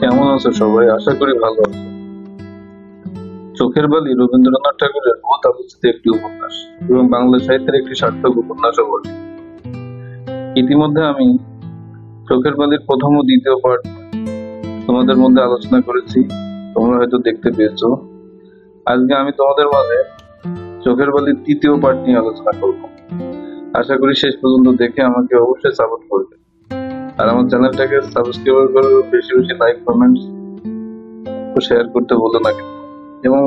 কেমন আছো সবাই? আশা করি ভালো আছো। চোখের বালি রবীন্দ্রনাথ ঠাকুরের বহুত আলোচিত একটি উপন্যাস এবং বাংলা সাহিত্যের একটি সার্থক উপন্যাসও বটে। ইতিমধ্যে আমি চোখের বালির প্রথম ও দ্বিতীয় পার্ট তোমাদের মধ্যে আলোচনা করেছি, তোমরা হয়তো দেখতে পেয়েছো। আজকে আমি তোমাদের মাঝে চোখের বালির তৃতীয় পার্ট নিয়ে আলোচনা করব। আশা করি শেষ পর্যন্ত দেখে আমাকে অবশ্যই সাপোর্ট করবে, আর আমার চ্যানেলটাকে সাবস্ক্রাইব করে বেশি বেশি লাইক কমেন্টস ও শেয়ার করতে বলো না কিন্তু। এবং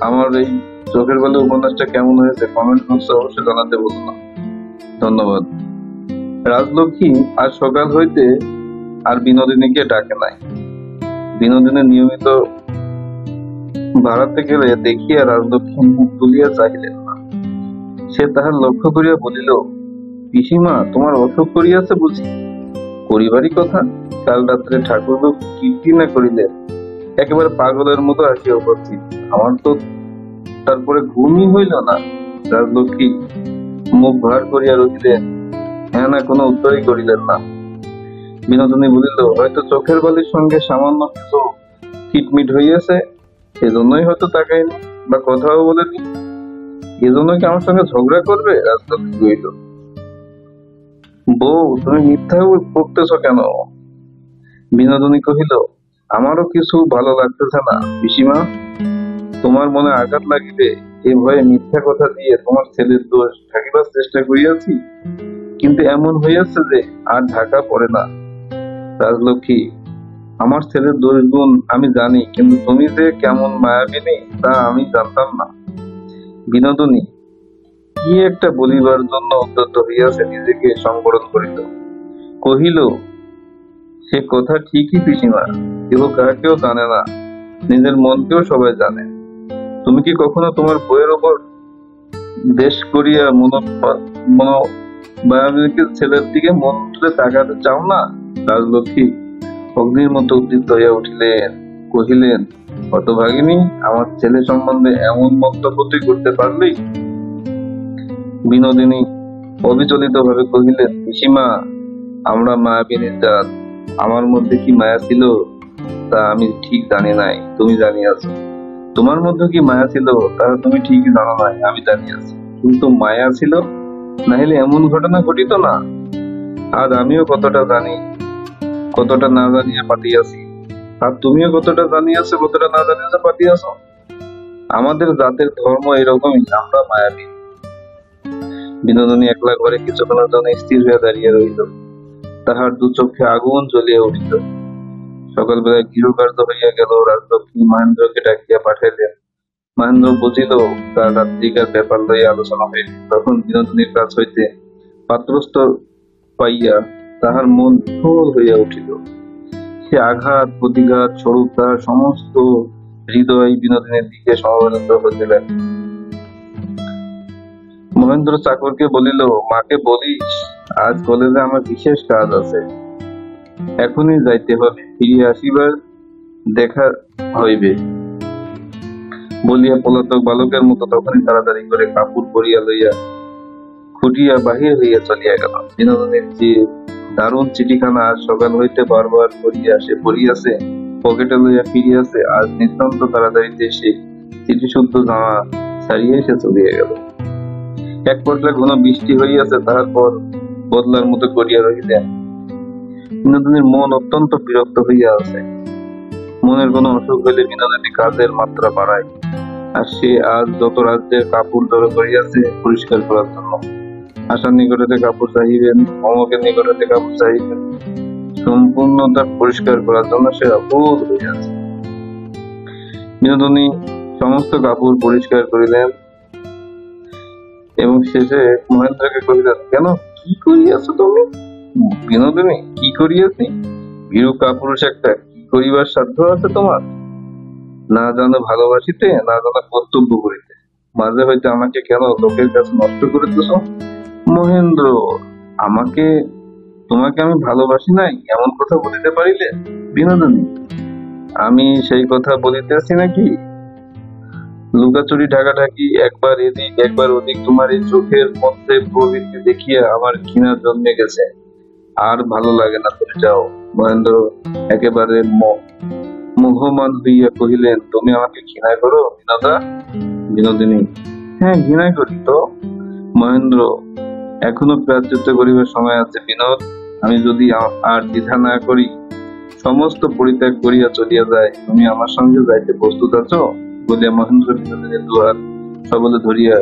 আমার এই চোখের বালি উপন্যাসটা কেমন হয়েছে কমেন্ট বক্সে অবশ্যই জানাতে বলো না। ধন্যবাদ। রাজলক্ষ্মী আজ সকাল হইতে আর বিনোদিনীকে ডাকে নাই। বিনোদিনী নিয়মিত বাড়াতে গেলে দেখিয়া রাজলক্ষ্মী মুখ তুলিয়া চাহিলেন না। সে তাহার লক্ষ্য করিয়া বলিল, পিসিমা, তোমার অসুখ করিয়াছে বুঝি? করিবারই কথা। কাল রাত্রে ঠাকুর কীর্তি না করিলেন, একেবারে পাগলের মতো আসিয়া উপস্থিত। আমার তো তারপরে ঘুমই হইল না। রাজলক্ষ্মী মুখ ভার করিয়া রহিলেন, হ্যাঁ না কোনো উত্তরই করিলেন না। বিনোদিনী বলিল, হয়তো চোখের বালির সঙ্গে সামান্য কিছু খিটমিট হইয়াছে, এজন্যই হয়তো তাকাইনি বা কথাও বলেনি। এজন্য কি আমার সঙ্গে ঝগড়া করবে? রাজলক্ষ্মী কহিল, বউ, তুমি মিথ্যা বকতেছ কেন? বিনোদিনী কহিল, আমারও কিছু ভালো লাগতেছে না পিসিমা। তোমার মনে আঘাত লাগিবে এ ভয়ে মিথ্যা কথা দিয়ে তোমার ছেলের দোষ ঢাকিবার চেষ্টা করিয়াছি, কিন্তু এমন হইয়াছে যে আর ঢাকা পড়ে না। রাজলক্ষ্মী, আমার ছেলের দোষ গুণ আমি জানি, কিন্তু তুমি যে কেমন মায়াবিনী তা আমি জানতাম না। বিনোদিনী কি একটা বলিবার জন্য উদ্যত হইয়াছে, নিজেকে সংবরণ করিল। কহিল, সে কথা ঠিকই পিসিমা, কেহ কাহাকেও জানে না, নিজের মনকেও সবাই জানে। তুমি কি কখনো তোমার বইয়ের ওপর দেশ করিয়া ছেলের দিকে মন তুলে তাকাতে চাও না? রাজলক্ষ্মী অগ্নির মতো উদ্দীপ্ত হইয়া উঠিলেন, কহিলেন, হতভাগিনী, আমার ছেলে সম্বন্ধে এমন মন্তব্য তুই করতে পারলি? বিনোদিনী অবিচলিত ভাবে কহিলেন, পিসিমা, আমরা মায়াবিনীর জাত। আমার মধ্যে কি মায়া ছিল তা আমি ঠিক জানি নাই, তুমি জানিয়াছ। তোমার মধ্যে কি মায়া ছিল তা তুমি ঠিকই জানো নাই, আমি জানিয়াছি। কিন্তু মায়া ছিল না হলে এমন ঘটনা ঘটিত না। আজ আমিও কতটা জানি, কতটা না জানিয়া পাঠিয়াছি, আর তুমিও কতটা জানিয়াছো, কতটা না জানিয়াছো পাঠিয়াছ। আমাদের জাতের ধর্ম এরকমই, আমরা মায়াবী। বিনোদিনী একলা ঘরে কিছুক্ষণের জন্য স্থির হইয়া দাঁড়িয়ে রইল। তাহার দু চোখে আগুন জ্বলিয়া উঠিল। সকালবেলায় গৃহকার্য হইয়া গেল। রাজলক্ষ্মী মহেন্দ্রকে ডাকিয়া পাঠাইলেন। মহেন্দ্র বুঝিল তার রাত্রিকার ব্যাপার লইয়া আলোচনা হইল। তখন বিনোদিনীর কাছ হইতে পাত্রস্থ পাইয়া তাহার মন বিফল হইয়া উঠিল। সে আঘাত প্রতিঘাত স্বরূপ তাহার সমস্ত হৃদয় বিনোদিনীর দিকে সমবেত হইতে লাগিল। মহেন্দ্র চাকরকে বলিল, মাকে বলিস আজ কলেজে আমার বিশেষ কাজ আছে, এখনই যাইতে হবে, ফিরিয়া আসিবার দেখা হইবে। বলিয়া পলাতক বালকের মতো তখনই তাড়াতাড়ি করে কাপড় পরিয়া লইয়া খুটিয়া বাহির হইয়া চলিয়া গেল। বিনোদিনীর যে দারুণ চিঠিখানা আজ সকাল হইতে বারবার করিয়া সে পড়িয়াছে, পকেটে লইয়া ফিরিয়াছে, আজ নিতান্ত তাড়াতাড়িতে সে চিঠি শুদ্ধ জামা ছাড়িয়া সে চলিয়া গেল। এক পর্যায়ে ঘন বৃষ্টি হইয়াছে, তাহার পর বদলার মতো করিয়া রহিলেন। বিনোদিনীর মন অত্যন্ত বিরক্ত হইয়া আছে। মনের কোনো অসুখ হইলে বিনোদিনী কাজের মাত্রা বাড়ায়, আর সে আজ যত রাজ্যের কাপড় জড়ো করিয়াছে পরিষ্কার করার জন্য। আশার নিকটে কাপড় চাহিবেন, অমকের নিকটে কাপড় চাহিবেন, সম্পূর্ণতা পরিষ্কার করার জন্য সে অবোধ হইয়াছে। বিনোদিনী সমস্ত কাপড় পরিষ্কার করিলেন এবং শেষে মহেন্দ্রকে কহিলেন, কেন, কি করিয়াছ তুমি? বিনোদিনী, কি করিয়াছি? ভীরু কাপুরুষ একটা, কি করিবার সাধ্য আছে তোমার? না জানো ভালোবাসিতে, না জানো কর্তব্য করিতে, মাঝে হইতে আমাকে কেন লোকের কাছে নষ্ট করিতেছ? মহেন্দ্র, তোমাকে আমি ভালোবাসি নাই এমন কথা বলিতে পারিলে? বিনোদিনী, আমি সেই কথা বলিতেছি নাকি? লুকাচুরি ঢাকাঢাকি, একবার এদিক একবার ওদিক, তোমার এই চোখের মধ্যে প্রবৃত্তি দেখিয়া আমার ঘৃণা জন্মে গেছে, আর ভালো লাগে না, তুমি যাও। মহেন্দ্র একেবারে মুহ্যমান হইয়া কহিলেন, তুমি আমাকে ঘৃণা করো বিনোদা? বিনোদিনী, হ্যাঁ, ঘৃণা করি তো। মহেন্দ্র, এখনো প্রায়শ্চিত্ত করিবার সময় আছে বিনোদ। আমি যদি আর দ্বিধা না করি, সমস্ত পরিত্যাগ করিয়া চলিয়া যায়, তুমি আমার সঙ্গে যাইতে প্রস্তুত আছো? বলিয়া মহেন্দ্র বিনোদিনীর দুহাত সবলে ধরিয়া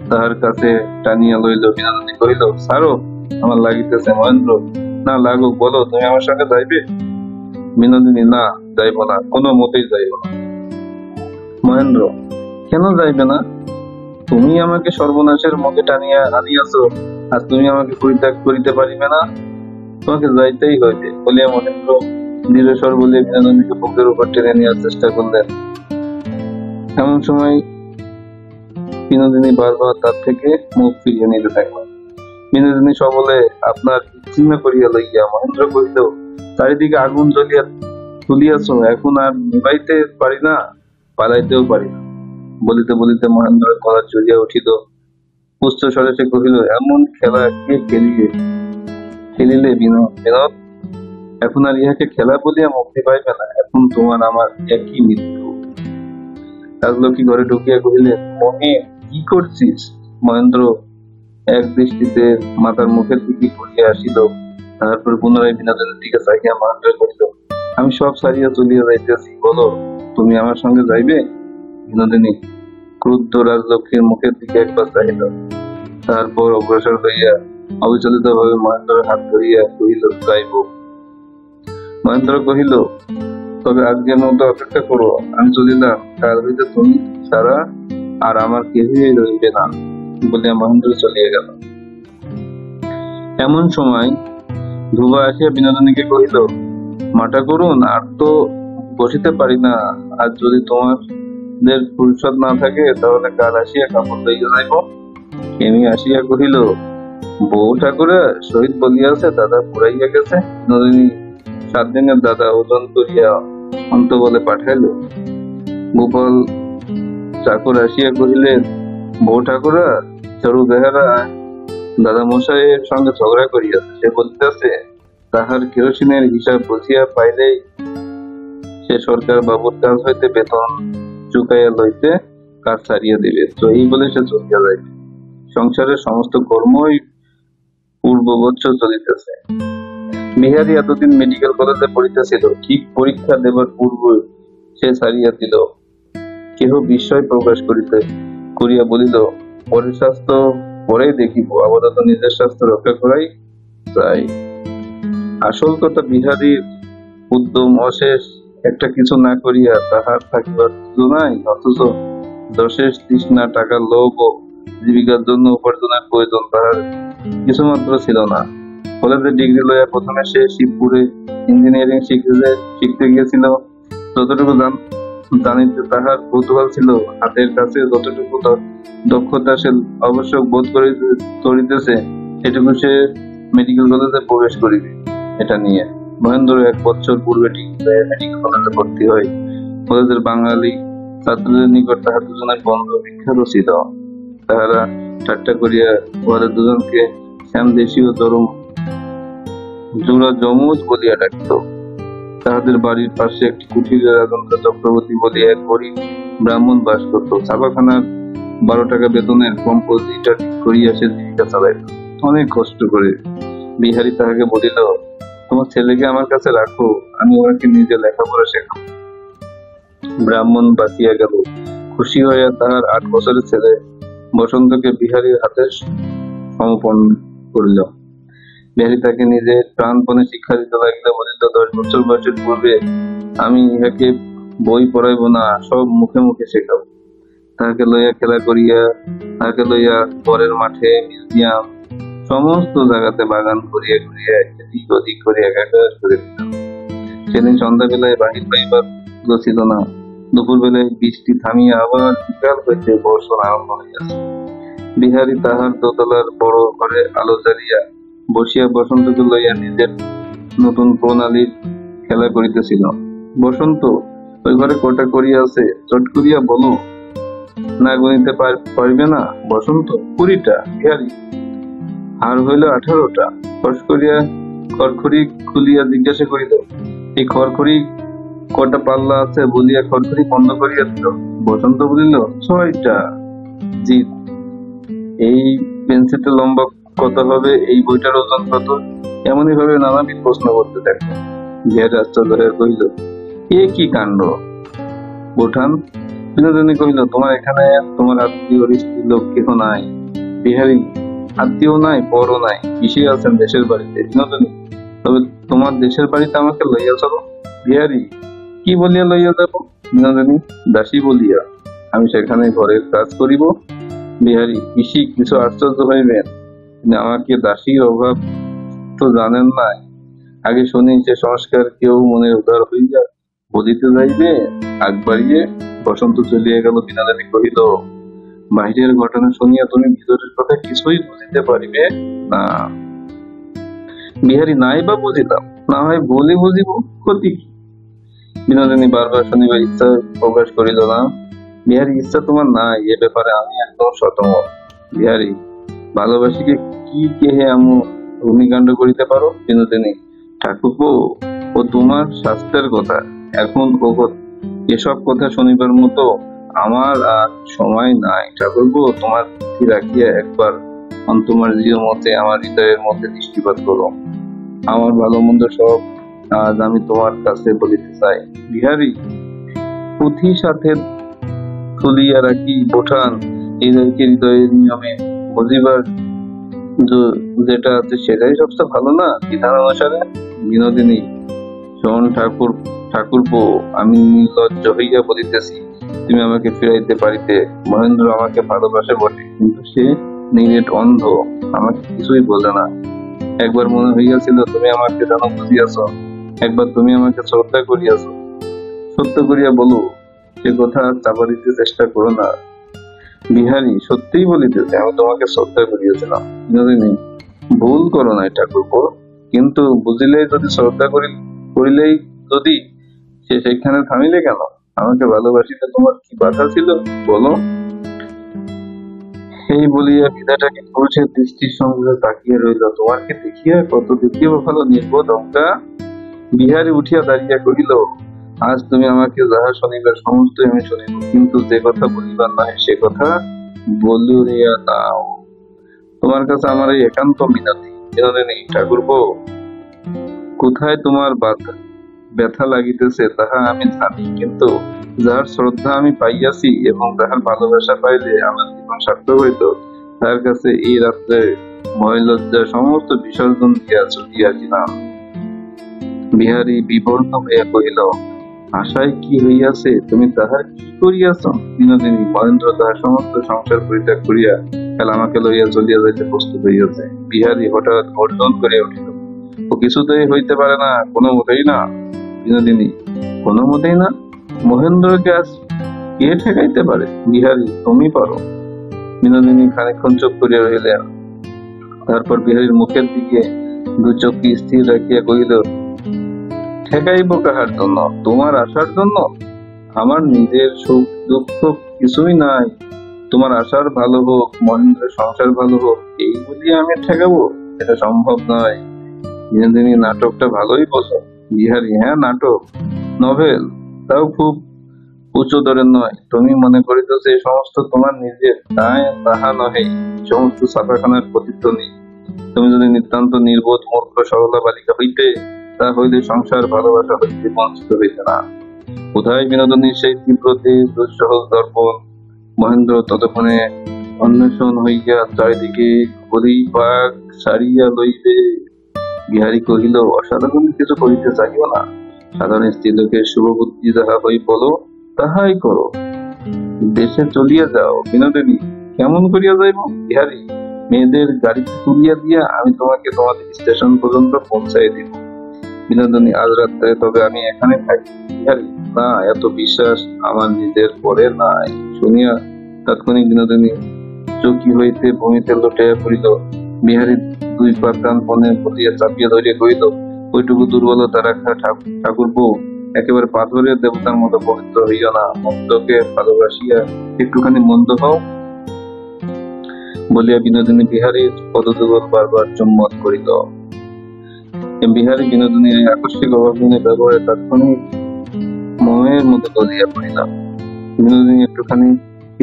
তাহার কাছে টানিয়া লইল। বিনোদিনী কহিল, ছাড়ো, আমার লাগিতেছে। মহেন্দ্র, না লাগুক, বলো তুমি আমার সঙ্গে যাইবে? বিনোদিনী, না, যাইব না, কোনো মতেই যাইব না। মহেন্দ্র, কেন যাইবে না? তুমি আমাকে সর্বনাশের মুখে টানিয়া আনিয়াছো, আর তুমি আমাকে পরিত্যাগ করিতে পারিবে না? তোমাকে যাইতেই হইবে। বলিয়া মহেন্দ্র দৃঢ়স্বর বলিয়া বিনোদিনীকে বুকের উপর টেনে নেওয়ার চেষ্টা করলেন। এমন সময় বিনোদিনী বারবার তার থেকে মুখ ফিরিয়ে নিতে থাকল। বিনোদিনী সবলে আপনার বিচ্ছিন্ন করিয়া লইয়া মহেন্দ্র কহিল, চারিদিকে আগুন জ্বলিয়া তুলিয়াছ, এখন আর নিবাইতে পারি না, পালাইতেও পারি না। বলিতে বলিতে মহেন্দ্র গলা চড়িয়া উঠিল। উচ্চ স্বরে সে কহিল, এমন খেলা কে খেলিলে বিনোদ? এখন আর ইহাকে খেলা বলিয়া মুক্তি পাইবে না, এখন তোমার আমার একই মৃত্যু। রাজলক্ষ্মী ঘরে ঢুকিয়া কহিলেন, মহে, কি করছিস? মহেন্দ্র এক দৃষ্টিতে মাতার মুখের দিকে ঘুরিয়া আসিল, তারপর পুনরায় বিনোদিনীর দিকে চাহিয়া মহেন্দ্র কহিল, আমি সব ছাড়িয়া চলিয়া যাইতেছি, বলো তুমি আমার সঙ্গে যাইবে? বিনোদিনী ক্রুদ্ধ রাজলক্ষ্মীর মুখের দিকে একবার চাহিল, তারপর অগ্রসর হইয়া অবিচলিত ভাবে মহেন্দ্রের হাত ধরিয়া কহিল, যাইব। মহেন্দ্র কহিল, তবে আজকের মতো অপেক্ষা করো, আমি চলিলাম, কাল হইতে তুমি ছাড়া আর আমার কেউই রইবে না। বলিয়া মহেন্দ্র চলিয়া গেল। এমন সময় ধ্রুবা আসিয়া বিনোদিনীকে কহিল, মাটা করুন, আর তো বসিতে পারি না, আর যদি তোমাদের ফুরসত না থাকে, তাহলে কাল আসিয়া কাপড় লইয়া যাইব। হেমি আসিয়া কহিল, বউ ঠাকুরা শহীদ বলিয়াছে, দাদা পুরাইয়া গেছে। বিনোদিনী 7 দিনের দাদা ওজন করিয়া অন্ত বলে পাঠাইল। গোপাল চাকর আসিয়া কহিলেন, বউ ঠাকুরা চরু বেহারা দাদা মশাইয়ের সঙ্গে ঝগড়া করিয়াছে, সে বলিতেছে তাহার কেরোসিনের হিসাব বুঝিয়া পাইলেই সে সরকার বাবুর কাছ হইতে বেতন চুকাইয়া লইতে কাজ ছাড়িয়া দিবে, তো এই বলে সে চলিয়া যাইবে। সংসারের সমস্ত কর্মই পূর্ববৎ চলিতেছে। বিহারী এতদিন মেডিকেল কলেজে পড়িতেছিল, ঠিক পরীক্ষা দেবার পূর্বে সে ছাড়িয়া দিল। কেহ বিস্ময় প্রকাশ করিয়া বলিল, পরের স্বাস্থ্য পরেই দেখিব, আপাতত নিজের স্বাস্থ্য রক্ষা করাই চাই। আসল কথা, বিহারীর উদ্যম অশেষ, একটা কিছু না করিয়া তাহার থাকিবার নাই, অথচ দশের তৃষ্ণা, টাকার লোভ ও জীবিকার জন্য উপার্জনের প্রয়োজন তাহার কিছুমাত্র ছিল না। কলেজে ডিগ্রি লইয়া প্রথমে সে শিবপুরে ইঞ্জিনিয়ারিং শিখতে গিয়েছিল। যতটুকু জানিতে তাহার কৌতূহল ছিল, হাতের কাছে যতটুকু দক্ষতা সে আবশ্যক বোধ করিতেছে, সেটুকু সে মেডিকেল কলেজে প্রবেশ করিবে। এটা নিয়ে মহেন্দ্র 1 বছর পূর্বে মেডিকেল কলেজে ভর্তি হয়। কলেজের বাঙালি ছাত্রদের নিকট তাহার দুজনের বন্ধু বিখ্যাত ছিল। তাহারা ঠাট্টা করিয়া উহাদের দুজনকে শ্যামদেশী ও জোড়া যমজ বলিয়া ডাকিত। তাহাদের বাড়ির পাশে একটি কুঠিরে রাজেন্দ্র চক্রবর্তী বলিয়া এক গরিব ব্রাহ্মণ বাস করত। ছাপাখানার 12 টাকা বেতনের কম্পোজিটর করিয়া সে জীবিকা চালাইত, অনেক কষ্ট করে। বিহারী তাহাকে বলিল, তোমার ছেলেকে আমার কাছে রাখো, আমি ওনাকে নিজে লেখাপড়া শেখাবো। ব্রাহ্মণ বাঁচিয়া গেল। খুশি হইয়া তাহার 8 বছরের ছেলে বসন্তকে বিহারীর হাতে সমর্পণ করিল। বিহারী তাকে নিজে প্রাণপণে শিক্ষা দিতে লাগিল। বলিল, 10 বছর বয়সের পূর্বে আমি ইহাকে বই পড়াইব না, সব মুখে মুখে শেখাবো। তাহাকে লইয়া খেলা করিয়া, তাহাকে লইয়া ঘরের মাঠে, মিউজিয়াম, সমস্ত জায়গাতে বাগান ঘুরিয়া ঘুরিয়া এদিক ওদিক করে একাকার করে দিলাম। সেদিন সন্ধ্যাবেলায় বাহির পাইবার ছিল না। দুপুর বেলায় বৃষ্টি থামিয়া আবার বিকাল হইতে বর্ষণ আরম্ভ হইয়াছে। বিহারী তাহার দোতলার বড় ঘরে আলো জ্বালিয়া বসিয়া বসন্তকে লইয়া নিজের নতুন প্রণালীর খেলা করিতেছিল। বসন্ত, ওই ঘরে কটা করিয়া আছে, চট করিয়া বলো। না গণিতে পারবে না? বসন্ত, 20টা। বিহারী, আর হইল 18টা। ফস করিয়া খড়খড়ি খুলিয়া জিজ্ঞাসা করিল, এই খড়খড়ি কটা পাল্লা আছে বলিয়া খড়খড়ি বন্ধ করিয়া দিল। বসন্ত বলিল, 6টা। জিৎ, এই পেন্সিলটা লম্বা কত হবে, এই বইটার ওজন কত, এমনই ভাবে নানাবিধ প্রশ্ন করতে থাকলো। বিহারী আশ্চর্য হয়ে কহিল, এ কি কাণ্ড বোঠান? বিনোদিনী কহিল, তোমার এখানে তোমার আত্মীয় লোক কেহ নাই? বিহারী, আত্মীয় নাই, পরও নাই, পিসি আছেন দেশের বাড়িতে। বিনোদিনী, তবে তোমার দেশের বাড়িতে আমাকে লইয়া চলো। বিহারী, কি বলিয়া লইয়া যাব? বিনোদিনী, দাসী বলিয়া। আমি সেখানে ঘরের কাজ করিব। বিহারী, পিসি কিছু আশ্চর্য হইবেন, আমাকে দাসীর অভাব তো জানেন নাই। আগে শুনি সে সংস্কার কেউ মনে উদার হইয়া বলিতে যাইবে আগ বাড়িয়ে। বসন্ত চলিয়া গেল। বিনোদিনী কহিল, বাহিরের ঘটনা শুনিয়া তুমি ভিতরের কথা কিছুই বুঝিতে পারিবে না। বিহারী, নাই বা বুঝিলাম, না হয় বলি বুঝিব, ক্ষতি কি? বিনোদিনী বারবার শুনিবার ইচ্ছা প্রকাশ করিল না। বিহারী, ইচ্ছা তোমার নাই এ ব্যাপারে আমি একদম শতমত। বিহারী, ভালোবাসিকে কি কেহে এমন অগ্নিকাণ্ড করিতে পারো? বিনোদিনী, ঠাকুরপো, ও তোমার শাস্ত্রের কথা, এখন ও এসব কথা শুনিবার মতো আমার আর সময় নাই। ঠাকুরপো, তোমার বুদ্ধি রাখিয়া একবার তোমার জিও মতে আমার হৃদয়ের মধ্যে দৃষ্টিপাত করো। আমার ভালো মন্দ সব আজ আমি তোমার কাছে বলিতে চাই। বিহারী, পুঁথি সাথে তুলিয়া রাখি বোঠান, হৃদয়কে হৃদয়ের নিয়মে বুঝিবার যেটা আছে সেটাই সবচেয়ে ভালো না, বিধান অনুসারে? বিনোদিনী, শোন ঠাকুরপো, আমি নির্লজ্জ হইয়া বলিতেছি, তুমি আমাকে ফিরাইতে পারিতে। মহেন্দ্র আমাকে ভালোবাসে বটে, কিন্তু সে নিরেট অন্ধ, আমাকে কিছুই বলে না। একবার মনে হইয়াছিল তুমি আমাকে যেন বুঝিয়াছ, একবার তুমি আমাকে শ্রদ্ধা করিয়াছ। সত্য করিয়া বলো, সে কথা চাপাইতে চেষ্টা করো না। বিহারী, সত্যিই বলিতেছে, আমি তোমাকে শ্রদ্ধা করিয়াছিলাম। বিনোদিনী, ভুল করো নাই ঠাকুরপো, কিন্তু বুঝিলেই যদি শ্রদ্ধা করিলেই যদি সে সেখানে থামিলে কেন? আমাকে ভালোবাসিতে তোমার কি বাধা ছিল বলো? এই বলিয়া বিধাটাকে পুরুষের দৃষ্টির সঙ্গে তাকিয়ে রইল। তোমাকে দেখিয়া কত দেখিব ভালো নির্বোধ অঙ্কা। বিহারী উঠিয়া দাঁড়িয়া কহিল, আজ তুমি আমাকে যাহা শুনিবার সমস্ত আমি শুনিব, কিন্তু যে কথা বলিবার নয় সে কথা বলিয়া দাও। তোমার কাছে আমার এই একান্ত মিনতি। বিনোদিনী, ঠাকুরপো, কোথায় তোমার ব্যথা লাগিতেছে তাহা আমি জানি, কিন্তু যাহার শ্রদ্ধা আমি পাইয়াছি এবং যাহার ভালোবাসা পাইলে আমার জীবন সার্থক হইত, তার কাছে এই রাত্রে ভয় লজ্জা সমস্ত বিসর্জন দিয়াছিলাম। বিহারী বিবর্ণ হইয়া কহিল, আশায় কি হইয়াছে, তুমি তাহার কি করিয়াছ? বিনোদিনী, মহেন্দ্র তাহার সমস্ত সংসার পরিত্যাগ করিয়া কাল আমাকে লইয়া চলিয়া যাইতে প্রস্তুত হইয়াছে। বিহারী হঠাৎ গর্জন করিয়া উঠিল, ও কিছুতেই হইতে পারে না, কোনো মতেই না। বিনোদিনী, কোনো মতেই না? মহেন্দ্রকে আজ কে ঠেকাইতে পারে? বিহারী, তুমি পারো। বিনোদিনী খানিকক্ষণ চুপ করিয়া রহিলেন। তারপর বিহারীর মুখের দিকে দু চোখকে স্থির রাখিয়া কহিল, ঠেকাইব কাহার জন্য? তোমার আশার জন্য? আমার নিজের সুখ দুঃখ কিছুই নাই। তোমার আশার ভালো হোক, মহেন্দ্রের সংসার ভালো হোক, এই বলিয়া আমি ঠেকাবো? এটা সম্ভব নয়। বিনোদিনী, নাটকটা ভালোই বলো। বিহারী, হ্যাঁ, নাটক, নভেল, তাও খুব উঁচু দরের নয়। তুমি মনে করিতেছ এই সমস্ত তোমার নিজের, তাহা নহে। সমস্ত ছাপাখানার প্রতিধ্বনি। তুমি যদি নিতান্ত নির্বোধ মূর্খ সরলা বালিকা হইতে, তা হইলে সংসার ভালোবাসা হইতে বঞ্চিত হইতে না। কোথায় বিনোদিনীর সেই তীব্রতে দুঃসহজ দর্পণ? মহেন্দ্র ততক্ষণে অন্বেষণ হইয়া চারিদিকে পরিপাক সারিয়া লইবে। বিহারী কহিল, অসাধারণ কিছু করিতে চাহিও না। সাধারণ স্ত্রীলোকের শুভবুদ্ধি যাহা হই বলো, তাহাই করো। দেশে চলিয়া যাও। বিনোদিনী, কেমন করিয়া যাইব? বিহারী, মেয়েদের গাড়িতে তুলিয়া দিয়া আমি তোমাকে তোমাদের স্টেশন পর্যন্ত পৌঁছাই দিব। বিনোদিনী, আজ রাত্রে তবে আমি এখানে থাকি। বিহারী, না, এত বিশ্বাস আমার নিজের পরে নাই। শুনিয়া তাৎক্ষণিক বিনোদিনী চৌকি হইতে ভূমিতে লুটাইয়া পড়িল। বিহারী দুই পা প্রাণপণে বলিয়া চাপিয়া ধরিয়া কহিল, ওইটুকু দুর্বলতা রাখা ঠাকুরপো, একেবারে পাথরের দেবতার মতো পবিত্র হইও না। মন্দকে ভালোবাসিয়া একটুখানি মন্দ হও। বলিয়া বিনোদিনী বিহারীর পদযুগল বারবার চুম্বন করিল। বিহারী বিনোদিনীর এই আকস্মিক অভাবনীয় ব্যবহারে তাৎক্ষণিক মোহের মধ্যে গলিয়া পড়িল। বিনোদিনী একটুখানি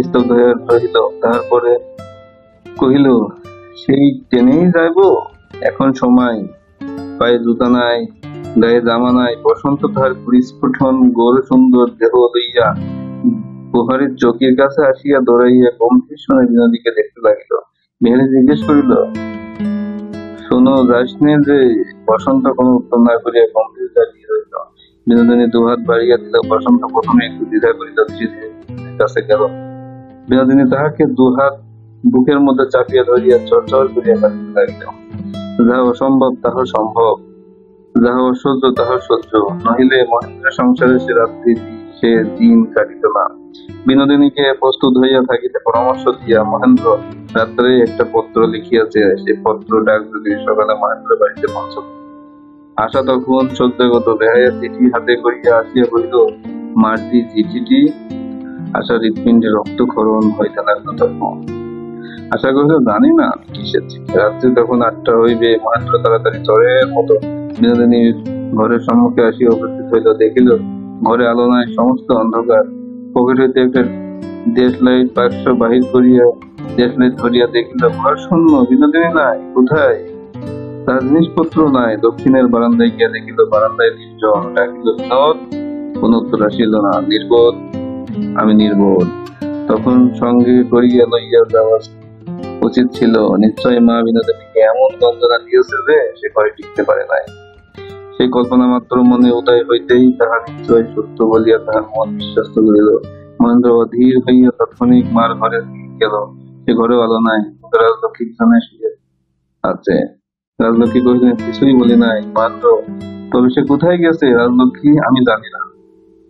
স্তব্ধ হইয়া রহিল, তারপরে কহিল, সেই ট্রেনেই যাইব? এখন সময়, পায়ে জুতা নাই, গায়ে জামা নাই। বসন্ত তাহার পরিস্ফুটন গোল সুন্দর দেহ লইয়া প্রহরীর চৌকির কাছে আসিয়া দৌড়াইয়া গম্ভীর স্বরে বিনোদিনীকে দেখতে লাগিল। বিহারী জিজ্ঞেস করিল, শোনো, যাসনে যে? বসন্ত কোনো উত্তর না করিয়া গম্ভীর দাঁড়িয়ে রইল। বিনোদিনী দুহাত বাড়িয়া দিল। বসন্ত প্রথমে একটু দ্বিধা করিল, কাছে গেল। বিনোদিনী তাহাকে দুহাত বুকের মধ্যে চাপিয়া ধরিয়া চরচর করিয়া কাঁদিতে লাগিল। যাহা অসম্ভব তাহা সম্ভব, যাহা অসহ্য তাহা সহ্য, নহিলে মহেন্দ্রের সংসারে সে রাত্রি সে দিন কাটিত না। বিনোদিনীকে প্রস্তুত হইয়া থাকিতে পরামর্শ দিয়া মহেন্দ্র রাত্রে একটা পত্র লিখিয়াছে। সে পত্র ডাকযোগে সকালে মহেন্দ্রের বাড়িতে পৌঁছল। আশা তখন সদ্যগত বেহাইয়া চিঠি হাতে করিয়া আসিয়া বলিল, মার্জি চিঠিটি। আশা হৃৎপিণ্ডে রক্তক্ষরণ হইতে লাগলো। তখন আশা কহিল, জানি না কিসের চিঠি। রাত্রি তখন 8টা হইবে। মহেন্দ্র তাড়াতাড়ি চরের মতো বিনোদিনীর ঘরের সম্মুখে আসিয়া উপস্থিত হইল। দেখিল ঘরে আলো নাই, সমস্ত অন্ধকার। পকেট হইতে একটা দেশলাইট বাক্স বাহির করিয়া দেশলাইট ধরিয়া দেখিল ঘর শূন্য, বিনোদিনী নাই। কোথায়? তার জিনিসপত্র নাই। দক্ষিণের বারান্দায় গিয়া দেখিল বারান্দায় নির্জন। ডাকিল, বিনোদ। কোন উত্তর আসিল না। নির্বোধ, আমি নির্বোধ। তখন সঙ্গে করিয়া লইয়া যাওয়া উচিত ছিল। নিশ্চয় মা বিনোদিনীকে এমন গঞ্জনা দিয়েছে যে সে ঘরে টিকতে পারে নাই। সেই কল্পনা মাত্র মনে উদয় হইতেই তাহা নিশ্চয় সত্য বলিয়া তাহার মন বিশ্বাস করিল। মহেন্দ্র অধীর হইয়া তাৎক্ষণিক মার ঘরে গেল। সে ঘরেও আলো নাই। রাজলক্ষ্মী বিছানায় শুয়ে আছে। রাজলক্ষ্মী কহিলেন, কিছুই বলি নাই মহেন্দ্র, তবে সে কোথায় গেছে? রাজলক্ষ্মী, আমি জানি না।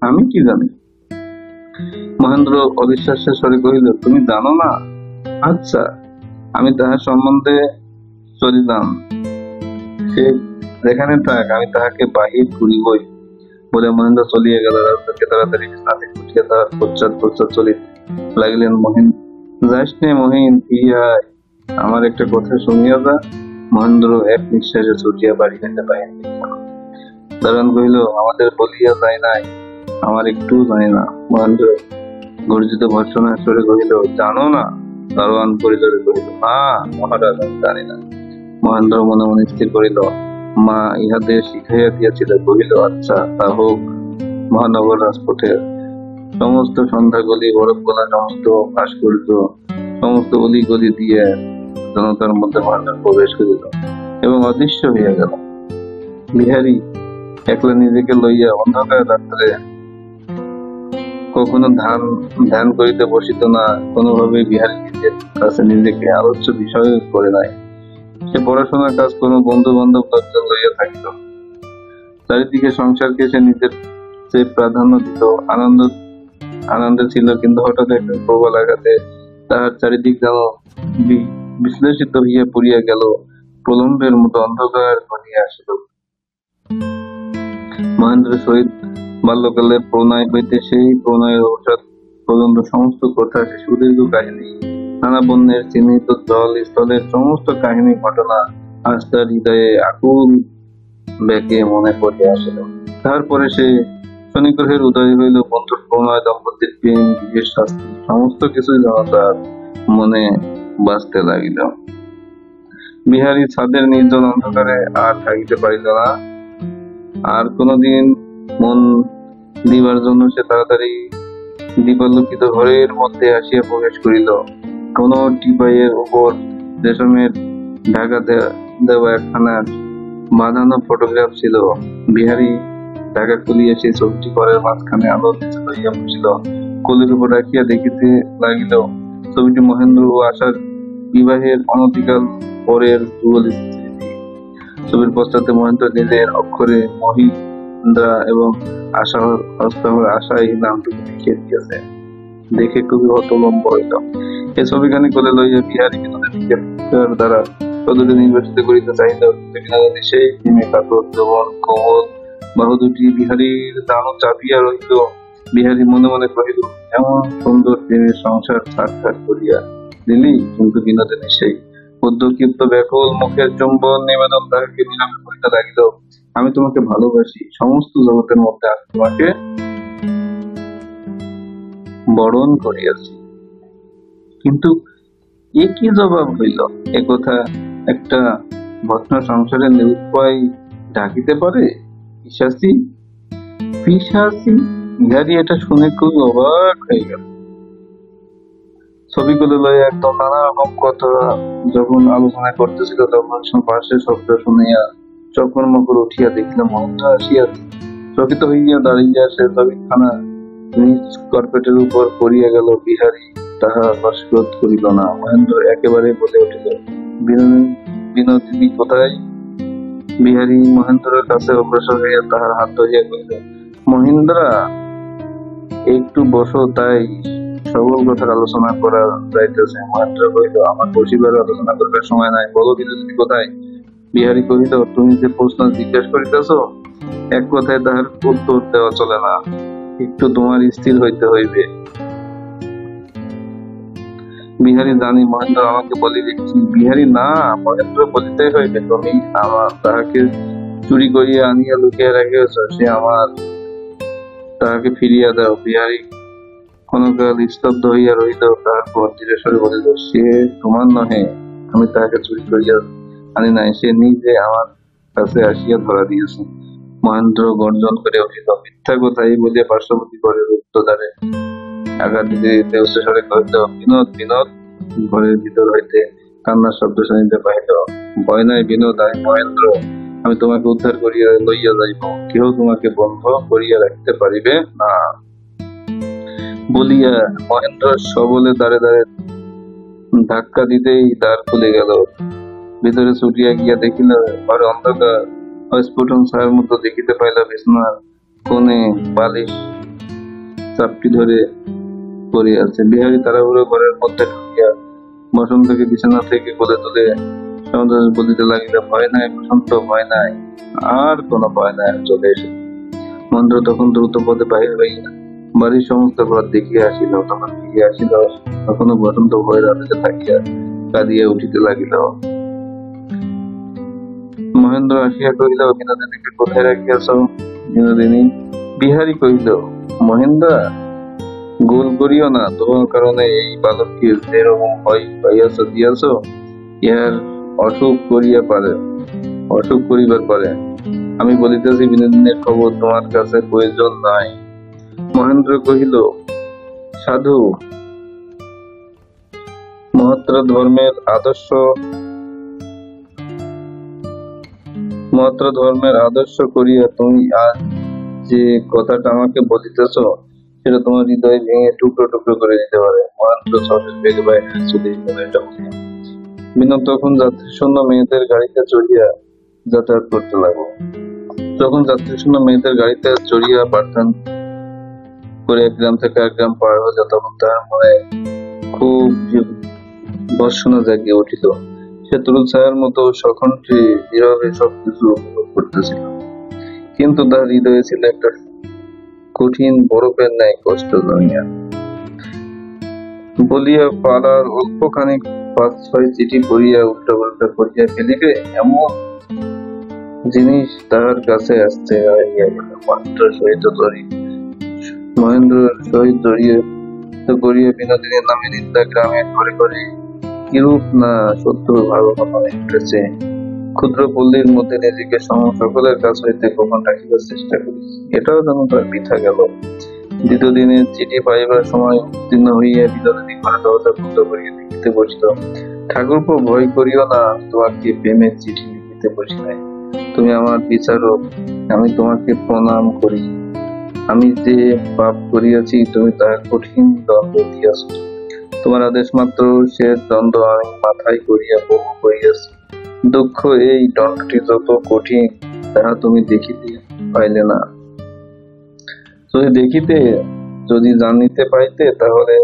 আমি কি জানি? মহেন্দ্র অবিশ্বাসের স্বরে কহিল, তুমি জানো না? আচ্ছা, আমি তাহার সম্বন্ধে চলিলাম। সে যেখানে থাক, আমি তাহাকে বাহির করিবই। বলে মহেন্দ্র চলিয়া গেল। রাজলক্ষ্মী তাড়াতাড়ি বিছানা থেকে উঠিয়া তাহার পশ্চাৎ চলিতে লাগিলেন। মহিন, যাস নে মহিন, ফিরিয়া আয়, আমার একটা কথা শুনিয়া যা। মহেন্দ্র এক নিঃশ্বাসে ছুটিয়া বাড়ি হইতে বাহির হইল। দারোয়ান কহিল, আমাদের বলিয়া যায় নাই, আমার একটু জানি না। মহেন্দ্র গর্জিত ভর্ৎসনার স্বরে কহিল, জানো না? দারোয়ান পরিজরে কহিল, না মহারাজ, আমি জানি না। মহেন্দ্র মনে মনে স্থির করিল, মা ইহাদের শিখাইয়া দিয়াছিল। কহিল, আচ্ছা, তা হোক। মহানগর রাজপথের সমস্ত সন্ধ্যা গলি, বরফ গলা, সমস্ত ভাস্কর্য, সমস্ত অলি গলি দিয়ে জনতার মধ্যে মহেন্দ্র প্রবেশ করিল এবং অদৃশ্য হইয়া গেল। বিহারী একলা নিজেকে লইয়া অন্ধকার রাত্রে কখনো ধ্যান করিতে বসিত না। কোনোভাবে বিহারী নিজের কাছে নিজেকে আলোচ্য বিষয় করে নাই। সে পড়াশোনার কাজ কোনো বন্ধু বান্ধব লোকজন লইয়া থাকিত। চারিদিকে সংসারকে সে নিজের চেয়ে প্রাধান্য দিত। আনন্দে ছিল, কিন্তু হঠাৎ একটা প্রবল আঘাতে তাহার চারিদিক যেন বিশ্লেষিত হইয়া পড়িয়া গেল। প্রলম্বের মতো অন্ধকার ঘনিয়া আসিল। মহেন্দ্রের সহিত বাল্যকালের প্রণয় হইতে সেই প্রণয়ের অবসাদ পর্যন্ত সমস্ত কথা, সে সুদীর্ঘ কাহিনী, নানা বন্যের চিহ্নিত জল স্থলের সমস্ত কাহিনী ঘটনা আজ তার হৃদয়ে আকুল বেগে মনে পড়িয়া আসিল। তারপরে সে শনিগ্রহের উদয় হইল। বন্ধুর প্রণয়, দম্পতির প্রেম, বিশেষ শাস্তি, সমস্ত কিছুই যেন তার মনে বাজতে লাগিল। বিহারী ছাদের নির্জন অন্ধকারে আর থাকিতে পারিল না। আর কোনদিন মন দিবার জন্য সে তাড়াতাড়ি দীপালোকিত ঘরের মধ্যে আসিয়া প্রবেশ করিল। কোন টিপাইয়ের উপর রেশমের ঢাকা দেওয়া একখানা বাঁধানো ফটোগ্রাফ ছিল। বিহারী ঢাকা খুলিয়া সেই ছবিটি ঘরের মাঝখানে আলোর নিচে লইয়া বসিল। কোলের উপর রাখিয়া দেখিতে লাগিল ছবিটি মহেন্দ্র ও আশার বিবাহের অনতিকাল পরের যুগল স্মৃতি। ছবির পশ্চাতে মহেন্দ্র নিজের অক্ষরে মহিন্দ্রা এবং আশা হস্তাক্ষরে আশা এই নামটুকু লিখিয়া দিয়েছে। দেখে খুবই হতভম্ব হইল। এই ছবিখানি কোলে লইয়া বিহারী বিনোদিনীকে দ্বারা সদরে নির্বাচিত করিতে চাহিল। বিনোদিনী সেই প্রেমে কাতর যৌবন কোমল বাহু দুটি বিহারীর দানও চাপিয়া রহিল। বিহারী মনে মনে কহিল, এমন সুন্দর প্রেমের সংসার ছাড় করিয়া দিলি। কিন্তু বিনোদিনী সেই উদ্যোগীপ্ত ব্যাকুল মুখের চুম্বন নিবেদন তাহাকে নীরবে করিতে লাগিল। আমি তোমাকে ভালোবাসি, সমস্ত জগতের মধ্যে আমি তোমাকে বরণ করিয়াছি। কিন্তু এ কি জবাব হইল? এ কথা একটা ভগ্ন সংসারের নিরুপায় ঢাকিতে পারে? পিশাচি পিশাচি বিহারী এটা শুনে খুব অবাক হয়ে গেল। ছবিগুলো লয়ে একদম নানা রকম কথা যখন আলোচনা করতেছিল, তখন পাশের শব্দ শুনিয়া চক্কর মকর উঠিয়া দেখিল মহেন্দ্র আসিয়াছে। চকিত হইয়া দাঁড়াইয়া সে ছবিখানা নিজ কর্পেটের উপর পড়িয়া গেল। বিহারী তাহা বাষ্পরোধ করিল না। মহেন্দ্র একেবারে বলে উঠিল, বিনোদিনী কোথায়? বিহারী মহেন্দ্রের কাছে অগ্রসর হইয়া তাহার হাত ধরিয়া কহিল, মহেন্দ্রা, একটু বসো, তাই সকল কথার আলোচনা করা যাইতেছে। মহেন্দ্র কহিল, আমার বসিবার আলোচনা করিবার সময় নাই, বলো বিনোদিনী কোথায়? বিহারী কহিল, তুমি যে প্রশ্ন জিজ্ঞাসা করিতেছ, এক কথায় তাহার উত্তর দেওয়া চলে না, একটু তোমার স্থির হইতে হইবে। বিহারী, জানি মহেন্দ্র আমাকে বলিবে কি? বিহারী, না, মহেন্দ্র বলিতে হইবে, তুমি আমার তাহাকে চুরি করিয়া আনিয়া লুকিয়ে রাখিয়াছ, সে আমার, তাহাকে ফিরিয়া দাও। বিহারী ক্ষণকাল স্তব্ধ হইয়া রহিল, তারপর ধীরেস্বরে বলিল, সে তোমার নহে, আমি তাহাকে চুরি করিয়া আনি নাই, সে নিজে আমার কাছে আসিয়া ধরা দিয়েছে। মহেন্দ্র গর্জন করে উঠিল, মিথ্যা কথা! এই বলিয়া পার্শ্ববর্তী ঘরের উত্তরদ্বারে আঘাত দিতে দিতে উচ্চস্বরে কহিল, বিনোদ, বিনোদ! ঘরের ভিতর হইতে কান্নার শব্দ শুনিতে পাইল। ভয় নাই বিনোদ, আমি মহেন্দ্র, আমি তোমাকে উদ্ধার করিয়া লইয়া যাইব, কেহ তোমাকে বন্ধ করিয়া রাখিতে পারিবে না। বলিয়া মহেন্দ্র সবলে দ্বারে দ্বারে ধাক্কা দিতেই দ্বার খুলে গেল। ভিতরে ছুটিয়া গিয়া দেখিল ঘরে অন্ধকার। অস্ফুটন ছায়ার মধ্যে দেখিতে পাইল বিছানার কোণে বালিশ চাপটি ধরে পড়ে আছে। বিহারী তাড়াহুড়ো ঘরের মধ্যে ঢুকিয়া বসন্তকে বিছানা থেকে কোলে তুলে বলিতে লাগিল, ভয় নাই বসন্ত, ভয় নাই, আর কোনো ভয় নাই, চলে এসে। মহেন্দ্র তখন দ্রুত পদে বাহির হইয়া বাড়ির সমস্ত ঘর দেখিয়া আসিল। তখন ফিরিয়া আসিল, তখনও বসন্ত ভয়ের আলোকে থাকিয়া কাঁদিয়া উঠিতে লাগিল। মহেন্দ্র আসিয়া কহিল, বিনোদিনীকে কোথায় রাখিয়াছ? বিনোদিনী। বিহারী কহিল, মহেন্দ্রা, গোল করিও না, তোমার কারণে এই বালককে যেরকম ভয় পাইয়াছ দিয়াছ, ইহার অসুখ করিবার পারে। আমি বলিতেছি, বিনোদিনীর খবর তোমার কাছে প্রয়োজন নাই। মহেন্দ্র কহিল, সাধু, মহাত্মা ধর্মের আদর্শ করিয়া তুমি আজ যে কথাটা আমাকে বলিতেছ, সেটা তোমার হৃদয় ভেঙে টুকরো টুকরো করে দিতে পারে। মহেন্দ্র সঠিক বেগে বাইরে চলে গেল। এটা বলিয়া বিনোদ তখন যাত্রীশূন্য মেয়েদের গাড়িতে চড়িয়া যাতায়াত করতে লাগলো। যখন যাত্রীশূন্য মেয়েদের গাড়িতে চড়িয়া পাঠান করে এক গ্রাম থেকে এক গ্রাম পার হইল, তখন তাহার মনে খুব ভর্ৎসনা জাগিয়া উঠিল। সে তরুল ছায়ার মতো সখণ্ডিত নীরবে সবকিছু উপভোগ করতেছিল, কিন্তু তার হৃদয়ে ছিল একটা কঠিন বরফের ন্যায় কষ্ট জমিয়া। বলিয়া পাড়ার অল্পখানিক ৫-৬ চিঠি পড়িয়া উল্টা করিয়া ফেলিবে এমন জিনিস তাহার কাছে আসতে হারিয়া গেল। মহেন্দ্রের সহিত জড়িত করিয়া বিনোদিনীর নামে নিন্দা গ্রামের ঘরে ঘরে কিরূপ না শত্রুর ভাবনা হয়ে উঠেছে। ক্ষুদ্র পল্লীর মধ্যে নিজেকে সকলের কাছ হইতে গোপন রাখিবার চেষ্টা করেছে, এটাও যেন তার বৃথা গেল। দ্বিতীয় দিনের চিঠি পাইবার সময় উত্তীর্ণ হইয়া বিনোদিনী ঘরে দরজা বন্ধ করিয়া লিখিতে বসিল। ঠাকুরপো, ভয় করিও না, তোমাকে প্রেমের চিঠি লিখিতে বসি নাই। তুমি আমার বিচারক, আমি তোমাকে প্রণাম করি। আমি যে পাপ করিয়াছি, তুমি তাহার কঠিন দণ্ড দিয়াছ। তোমার আদেশ মাত্র সে দণ্ড আমি মাথায় করিয়া বহু করিয়াছি। দুঃখ, এই দণ্ডটি যত কঠিন, তাহা তুমি দেখিতে পাইলে না। যদি জানিতে পাইতে, তাহলে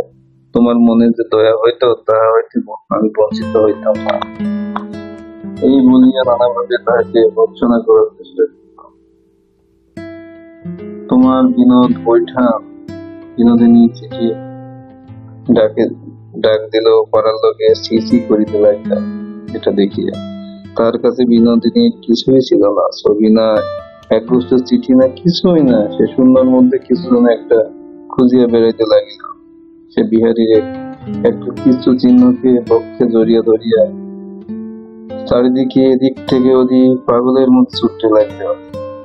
তোমার মনে যে দয়া হইত, তাহা হইতে আমি বঞ্চিত হইতাম না। এই বলিয়া নানাভাবে তাহাকে ভর্ৎসনা করার চেষ্টা করিল। তোমার বিনোদ বৈঠা। বিনোদিনী চিঠি ডাক দিল, পাড়ার লোকে ছি ছি করিতে লাগিল। এটা দেখিয়া। তার কাছে বিনোদিনীর কিছুই ছিল না, ছবি না, একগুচ্ছ চিঠি না, কিছুই না। সে শূন্যর মধ্যে কিছু যেন একটা খুঁজিয়া বেড়াইতে লাগিল। সে বিহারীর একটু কিছু চিহ্নকে বক্ষে জড়িয়ে ধরিয়া চারিদিকে এদিক থেকে ওদিক পাগলের মতো ছুটতে লাগিল।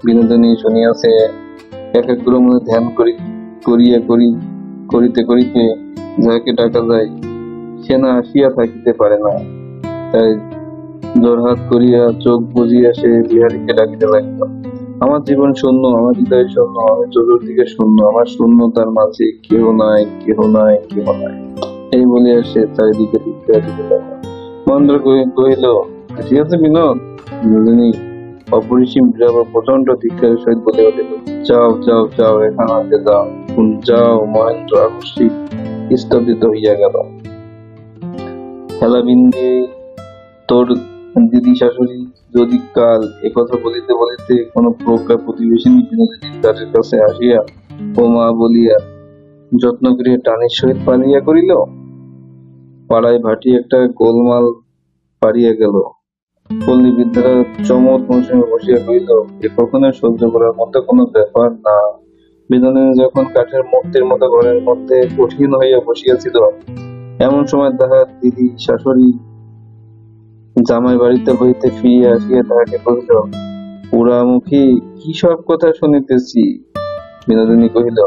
বিনোদিনী শুনিয়াছে, একাগ্র মনে ধ্যান করিতে করিতে যাকে ডাকা যায় সে না আসিয়া থাকিতে পারে না। তাই জোড়হাত করিয়া চোখ বুজিয়া সে বিহারীকে ডাকিতে লাগিল। আমার জীবন শূন্য, আমার হৃদয় শূন্য, আমি চতুর্দিকে শূন্য, আমার শূন্যতার মাঝে কেহ নাই, কেহ নাই, কেহ নাই, এই বলিয়া সে চারিদিকে ধিক্কার দিতে লাগল। মহেন্দ্র কহিল, ঠিক আছে বিনোদ? বিনোদিনী অপরিসীম বিরাগ প্রচন্ড ধিক্কারের সহিত বলিয়া উঠিল, যাও যাও যাও, এখান হইতে যাও, যাও। মহেন্দ্র আকস্মিক স্তব্ধিত হইয়া গেল। হেলাবিন্দে তোর দিদি শাশুড়ি যদি কাল একথা বলিতে বলিতে কোনো প্রজ্ঞা প্রতিবেশিনী বিনোদিনীর দ্বারের কাছে আসিয়া ও মা বলিয়া যত্ন করিয়া টানির সহিত পালিয়া করিল, পাড়ায় ভাটি একটা গোলমাল পাড়িয়া গেল। পল্লী বিদ্যারা চমৎ মৌসুমে বসিয়া কহিল, এ কখনো সহ্য করার মতো কোনো ব্যাপার না। বিনোদিনী যখন কাঠের মূর্তির মতো ঘরের মধ্যে কঠিন হইয়া বসিয়াছিল, এমন সময় তাহার দিদি শাশুড়ি জামাই বাড়িতে হইতে ফিরিয়া আসিয়া তাহাকে কহিল, পোড়ামুখী, কি সব কথা শুনিতেছি? বিনোদিনী কহিল,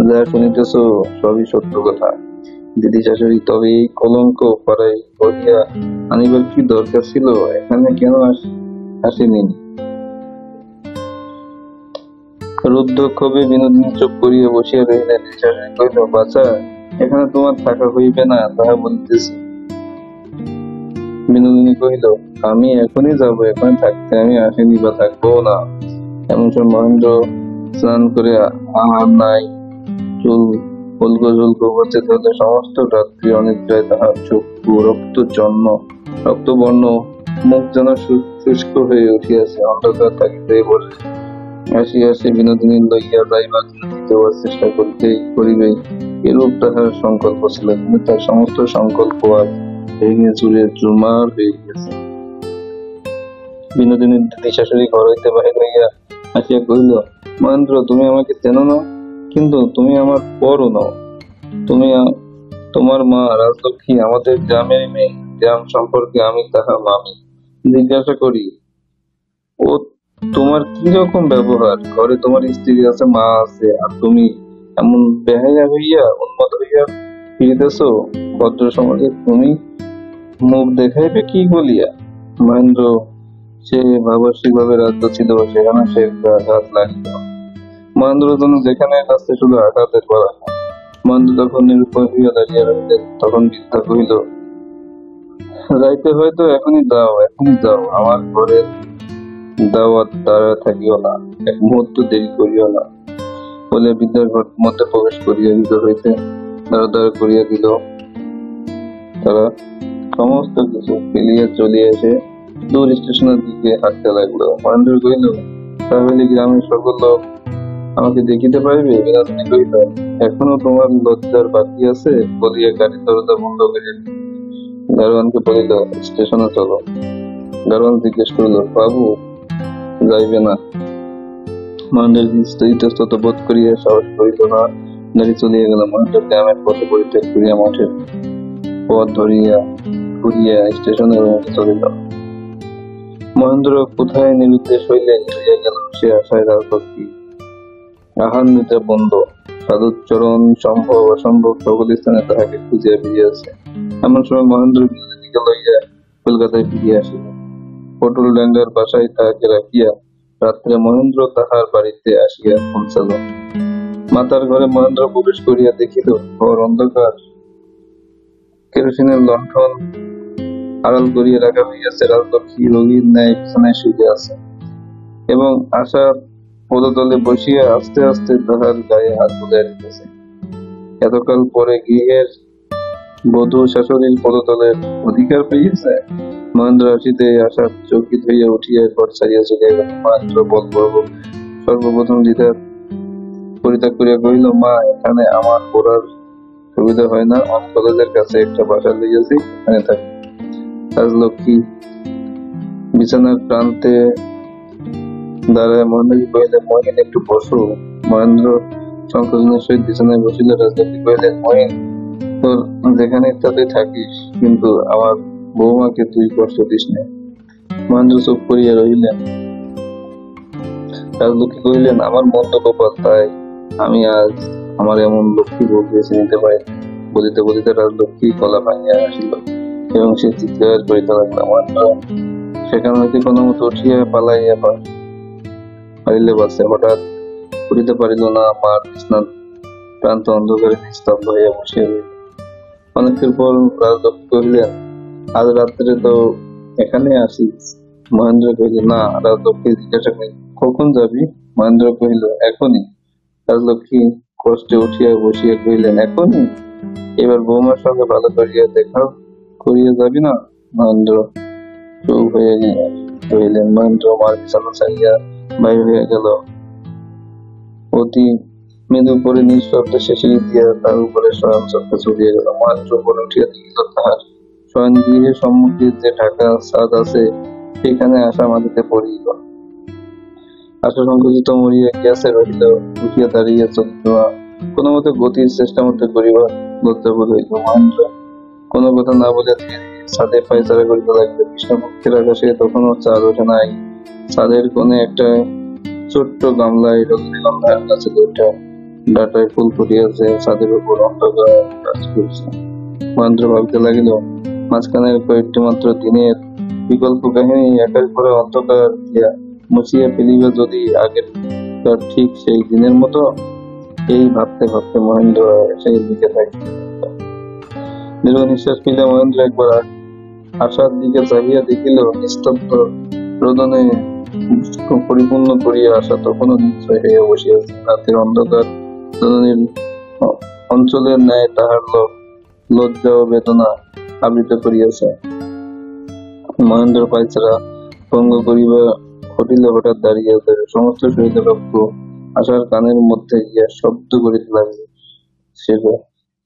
যা শুনিতেছ সবই সত্য কথা। দিদি শাশুড়ি, তবে এই কলঙ্ক পাড়ায় বহিয়া আনিবার কি দরকার ছিল? এখানে কেন আসেনি? রুদ্ধ ক্ষোভে বিনোদিনী চুপ করিয়া বসিয়া রহিলেন। দিদি শাশুড়ি কহিল, বাছা, এখানে তোমার থাকা হইবে না, তাহা বলিতেছি। বিনোদিনী কহিল, আমি এখনই যাব, এখানে থাকতে আমি আসিনি বা থাকবো না। এমন সময় মহেন্দ্র স্নান করে আহার নাই চুল উল্কো ঝুলকো হতে ধরলে সমস্ত রাত্রি অনিদ্রায় তাহার চক্ষু রক্তবর্ণ, মুখ যেন শুষ্ক হয়ে উঠিয়াছে। অন্ধকার থাকিতে বলে আসিয়া সে বিনোদিনী লইয়া যাইবার দেওয়ার চেষ্টা করিবে, এরূপ তাহার সংকল্প ছিল। কিন্তু তার সমস্ত সংকল্প আজ ভেঙে চুরে চুরমার হয়ে গিয়েছে। বিনোদিনীর দিদি শাশুড়ি ঘর হইতে বাহির হইয়া আসিয়া কহিল, মহেন্দ্র, তুমি আমাকে চেনো না, কিন্তু তুমি আমার পরও নও। তুমি তোমার মা রাজলক্ষ্মী, আমাদের গ্রামের মেয়ে। গ্রাম সম্পর্কে আমি তাহার মামি। জিজ্ঞাসা করি, ও তোমার কি রকম ব্যবহার? ঘরে তোমার স্ত্রী আছে, মা আছে, আর তুমি এমন বেহাইয়া হইয়া উন্মত্ত হইয়া ফিরিতেছ ভদ্র সমাজে। তুমি মুখ দেখাইবে কি বলিয়া? মহেন্দ্র সে ভাবস্বিক ভাবে রাজ্য ছিল, সেখানে সে আঘাত লাগিল। মহেন্দ্র যেখানে আসতে শুধু আঘাতের পর আঘাত। মহেন্দ্র তখন নিরুপায় হইয়া দাঁড়িয়ে রহিলেন। তখন বৃদ্ধা কহিল, যাইতে হয়তো এখনই দাও, এখনই যাও, আমার ঘরের দাওয়াত দাঁড়া থাকিও না, এক মুহূর্ত দেরি করিও না। বলে বৃদ্ধার ঘর মধ্যে প্রবেশ করিয়া ভিতর হইতে দাঁড়া করিয়া দিল। তারা সমস্ত কিছু ফেলিয়া চলিয়া এসে দূর স্টেশনের দিকে হাঁটতে লাগলো। মহেন্দ্র কহিল, তাহলে গ্রামের সকল লোক আমাকে দেখিতে পাইবে? বিনোদিনী কহিল, এখনো তোমার লজ্জার বাকি আছে? বলিয়া গাড়ির দরজা বন্ধ করিয়া গাড়োয়ানকে বলিল, স্টেশনে চলো। গাড়োয়ান জিজ্ঞেস করিল, বাবু যাইবে না? মহেন্দ্র ইতস্তত বোধ করিয়া সাহস করিল না, গাড়ি চলিয়া গেল। মহেন্দ্র গ্রামের পথে পরিত্যাগ করিয়া মাঠের পথ ধরিয়া ঘুরিয়া স্টেশনের মুখে চলিল। মহেন্দ্র কোথায় নিরুদ্দেশ হইয়া গেল, সে আশায় রাজলক্ষ্মী আহার নিদ্রা বন্ধ, সাধুচরণ সম্ভব অসম্ভব সকল স্থানে তাহাকে খুঁজিয়া ফিরিয়াছে। এমন সময় মহেন্দ্র বিনোদিনীকে লইয়া কলকাতায় ফিরিয়া আসিল। পটল ডাঙ্গার বাসায় তাহাকে রাখিয়া রাত্রে মহেন্দ্র তাহার বাড়িতে আসিয়া পৌঁছাল। মাতার ঘরে মহেন্দ্র প্রবেশ করিয়া দেখিল, ঘর অন্ধকার। কেরোসিনের লণ্ঠন আড়াল করিয়া রাখা হইয়াছে। রাজলক্ষ্মী রোগীর ন্যায় বিছানায় শুইয়া আছে এবং আশার পদতলে বসিয়া আস্তে আস্তে তাহার গায়ে হাত বুলাইয়া দিতেছে। এতকাল পরে গৃহের বধূ শাশুড়ির পদতলের অধিকার পাইয়াছে। মহেন্দ্র আসিতে আশা চকিত হইয়া উঠিয়া ঘর ছাড়িয়া চলিয়া গেল। মহেন্দ্র বলপূর্বক সর্বপ্রথম দ্বিধা পরিত্যাগ করিয়া কহিল, মা, এখানে আমার পড়ার সুবিধা হয় না, আমি কলেজের কাছে একটা বাসা লইয়াছি, এখানে থাকি। রাজলক্ষ্মী বিছানার প্রান্তে দাঁড়ায় মহেন্দ্রকে কহিলেন, মহিন, একটু বসো। মহেন্দ্র সংকোচনের সহিত বিছানায় বসিল। রাজলক্ষ্মী কহিলেন, মহিন, তোর যেখানে ইচ্ছা তুই থাকিস, কিন্তু আমার বৌমাকে তুই কষ্ট দিস না। মহেন্দ্র চুপ করিয়া রহিলেন। রাজলক্ষ্মী কহিলেন, আমার মন্দ কপাল, তাই আমি আজ আমার এমন লক্ষ্মী বউ বেছে নিতে পারি। বলিতে বলিতে রাজলক্ষ্মী গলা ভাঙিয়া আসিল এবং সে চিৎকার করিতে লাগল। মহেন্দ্র সেখান হইতে কোনো মতো উঠিয়া পালাইয়া পারিলে বাঁচে, হঠাৎ উঠিতে পারিল না। মার বিছানার প্রান্ত অন্ধকারে নিস্তব্ধ হইয়া বসিয়া রইল। অনেকক্ষণ পর রাজলক্ষ্মী কহিলেন, আজ রাত্রে তো এখানে আসিস? মহেন্দ্র কহিল, না। রাজলক্ষ্মী জিজ্ঞাসা করিল, কখন যাবি? মহেন্দ্র কহিল, এখনই। রাজলক্ষ্মী কষ্টে উঠিয়া বসিয়া কহিলেন, এখনই? এবার বৌমার সঙ্গে ভালো করিয়া দেখা করিয়া যাবি না? মহেন্দ্র চুপ হইয়া রহিলেন। মহেন্দ্র মার বিছানা ছাড়িয়া বাহির হইয়া গেল। অতি মৃদু করে নিঃশব্দে সে সিঁড়ি দিয়া তার উপরে শয়ন চক্রে চলিয়া গেল। মহেন্দ্র উপরে উঠিয়া দেখিল, তাহার শয়ন গৃহের সম্মুখে যে ঢাকা ছাদ আছে, সেখানে আশা মাটিতে পড়িল। আশা সংকুচিত মরিয়া গিয়াছে, রহিল। উঠিয়া দাঁড়িয়ে চলিল। কোনো মতে গতির চেষ্টা মধ্যে করিবার লজ্জাবোধ হইল। মহেন্দ্র কোনো কথা না বলিয়া ধীরে ধীরে ছাদে পায়চারা করিতে লাগিল। কৃষ্ণপক্ষের আকাশে তখনও চাঁদ ওঠে নাই। ছাদের কোণে একটা ছোট্ট গামলায় রজনীগন্ধার গাছে দুইটা ডাঁটায় ফুল ফুটিয়াছে। ছাদের উপর অন্ধকার কাজ করছে। মহেন্দ্র ভাবিতে লাগিল, মাঝখানের কয়েকটি মাত্র দিনের বিকল্প কাহিনী একের পরে অন্ধকার দিয়া মুছিয়া ফেলিবে যদি আগেরকার ঠিক সেই দিনের মতো। এই ভাবতে ভাবতে মহেন্দ্র সেই দিকে থাকে। দীর্ঘ নিঃশ্বাস ফেলিয়া মহেন্দ্র একবার আশার দিকে চাহিয়া দেখিল, নিস্তব্ধ রোদনে পরিপূর্ণ করিয়া আশা তখনও নিশ্চয় হইয়া বসিয়াছে। রাতের অন্ধকার জননীর অঞ্চলের ন্যায় তাহার লজ্জা ও বেদনা আবৃত করিয়াছে। মহেন্দ্র পায়চারা ভঙ্গ করিবা ঘটিল, হঠাৎ দাঁড়িয়া গেল। সমস্ত শরীরে রক্ত আশার কানের মধ্যে গিয়া শব্দ করিতে লাগিল। সে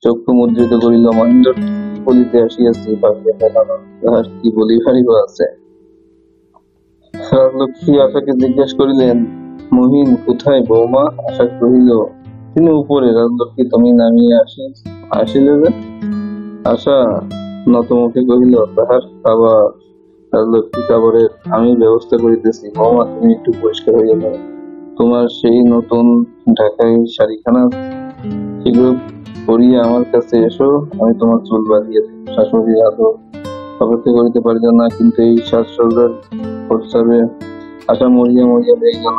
চক্ষু মুদ্রিত করিল। মহেন্দ্র কি বলিতে আসিয়াছে ভাবিয়া পেল না। তাহার কি বলিবারই বা আছে? রাজলক্ষ্মী আশাকে জিজ্ঞাসা করিলেন, মহিন কোথায় বৌমা? আশা কহিল, তিনি উপরে। রাজলক্ষ্মী, তুমি নামিয়া আসিলে যে? আশা নতমুখে কহিল, তাহার খাবার। রাজলক্ষ্মী, খাবারের আমি ব্যবস্থা করিতেছি। বৌমা, তুমি একটু পরিষ্কার হইয়া যাও। তোমার সেই নতুন ঢাকাই শাড়িখানা শীঘ্র পরিয়া আমার কাছে এসো, আমি তোমার চুল বাঁধিয়ে দেব। শাশুড়ি আদৌ অপেক্ষা করিতে পারিল না, কিন্তু এই সাজসজ্জার প্রস্তাবে আশা মরিয়া মরিয়া হয়ে গেল।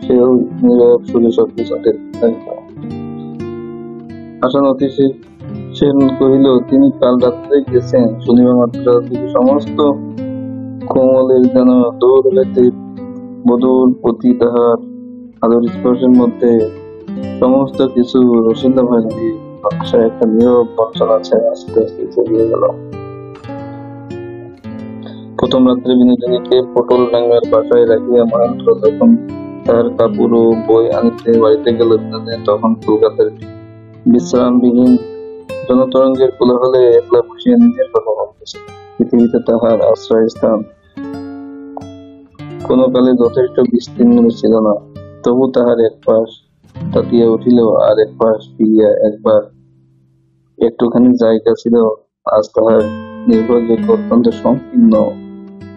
সেও নীরব সুরে সবকিছু দেখতে লাগিল। আশা সেন কহিল, তিনি কাল রাত্রে গেছেন। শুনিবা মাত্র রাজলক্ষ্মী সমস্ত কোমলের যেন দৌড় হইতে বধূর প্রতি তাহার আদর স্পর্শের মধ্যে সমস্ত কিছু রসিলা ভাঙি নকশা একটা নীরব বঞ্চনা ছেড়ে আস্তে আস্তে চলিয়ে গেল। প্রথম রাত্রে বিনোদিনীকে পটল ডাঙ্গার বাসায় রাখিয়া মহেন্দ্র যখন তাহার কাপড় ও বই আনিতে বাড়িতে গেল, বিনোদিনী তখন কলকাতার বিশ্রামবিহীন জনতরঙ্গের কোলাহলে একলা বসিয়া নিজের কথা ভাবতেছে। পৃথিবীতে তাহার আশ্রয় স্থান কোনো কালে যথেষ্ট বিস্তীর্ণ ছিল না, তবু তাহার এক পাশ তাকিয়া উঠিল, আর এক পাশ ফিরিয়া একবার একটুখানি জায়গা ছিল আজ তাহার নির্ভরযোগ্য অত্যন্ত সংকীর্ণ।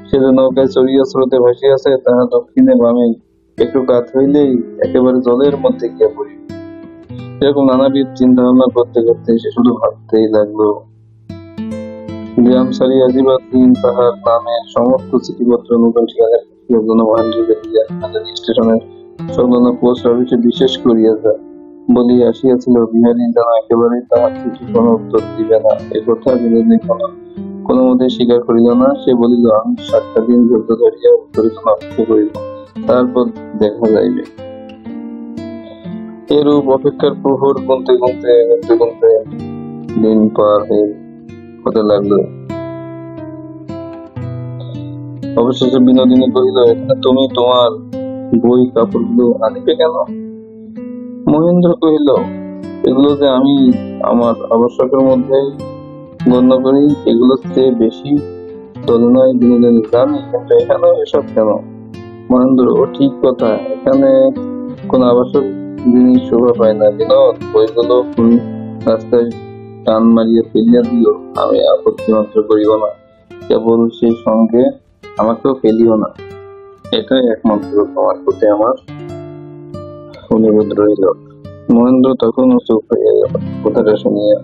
সে যে নৌকায় চড়িয়া স্রোতে ভাসিয়াছে, তাহা দক্ষিণে বামে একটু কাত হইলেই একেবারে জলের মধ্যে গিয়া পড়িবে। এরকম নানাবিধ চিন্তা ভাবনা করতে করতে সে শুধু ভাবতেই লাগলো। গ্রাম ছাড়িয়া আসিবার দিন তাহার নামে সমস্ত চিঠিপত্র নতুন ঠিকানা জন্য মহেন্দ্রকে দিয়া স্টেশনের সংলগ্ন পোস্ট অফিসে বিশেষ করিয়া যায় বলিয়া আসিয়াছিল। বিহারী যেন একেবারেই তাহার চিঠি কোনো উত্তর দিবে না, এ কথা বিনোদিনী কোনো মতেই স্বীকার করিল না। সে বলিল, আমি 7টা দিন ধৈর্য ধরিয়া উত্তরের জন্য অপেক্ষা করিব, তারপর দেখা যাইবে। এরূপ অপেক্ষার প্রহর গুনতে গুনতে দিন পার হতে লাগলো। অবশেষে বিনোদিনী কহিল, এখানে তুমি তোমার বই কাপড়গুলো আনিবে কেন? মহেন্দ্র কহিল, এগুলো যে আমি আমার আবশ্যকের মধ্যে গণ্য করি, এগুলোর চেয়ে বেশি চলে নয় বিনোদিনী জানি, কিন্তু এখানে এসব কেন? মহেন্দ্র: ও ঠিক কথা, এখানে কোন আবশ্যক জিনিস শোভা পায় না। বিনোদ, বইগুলো তুমি রাস্তায় টান মারিয়া ফেলিয়া দিও, আমি আপত্তি মাত্র করিব না, কেবল সেই সঙ্গে আমাকেও ফেলিও না। এটাই একমাত্র তোমার প্রতি আমার অনুরোধ রইল। মহেন্দ্র তখনও চুপ হইয়া গেল কথাটা শুনিয়া।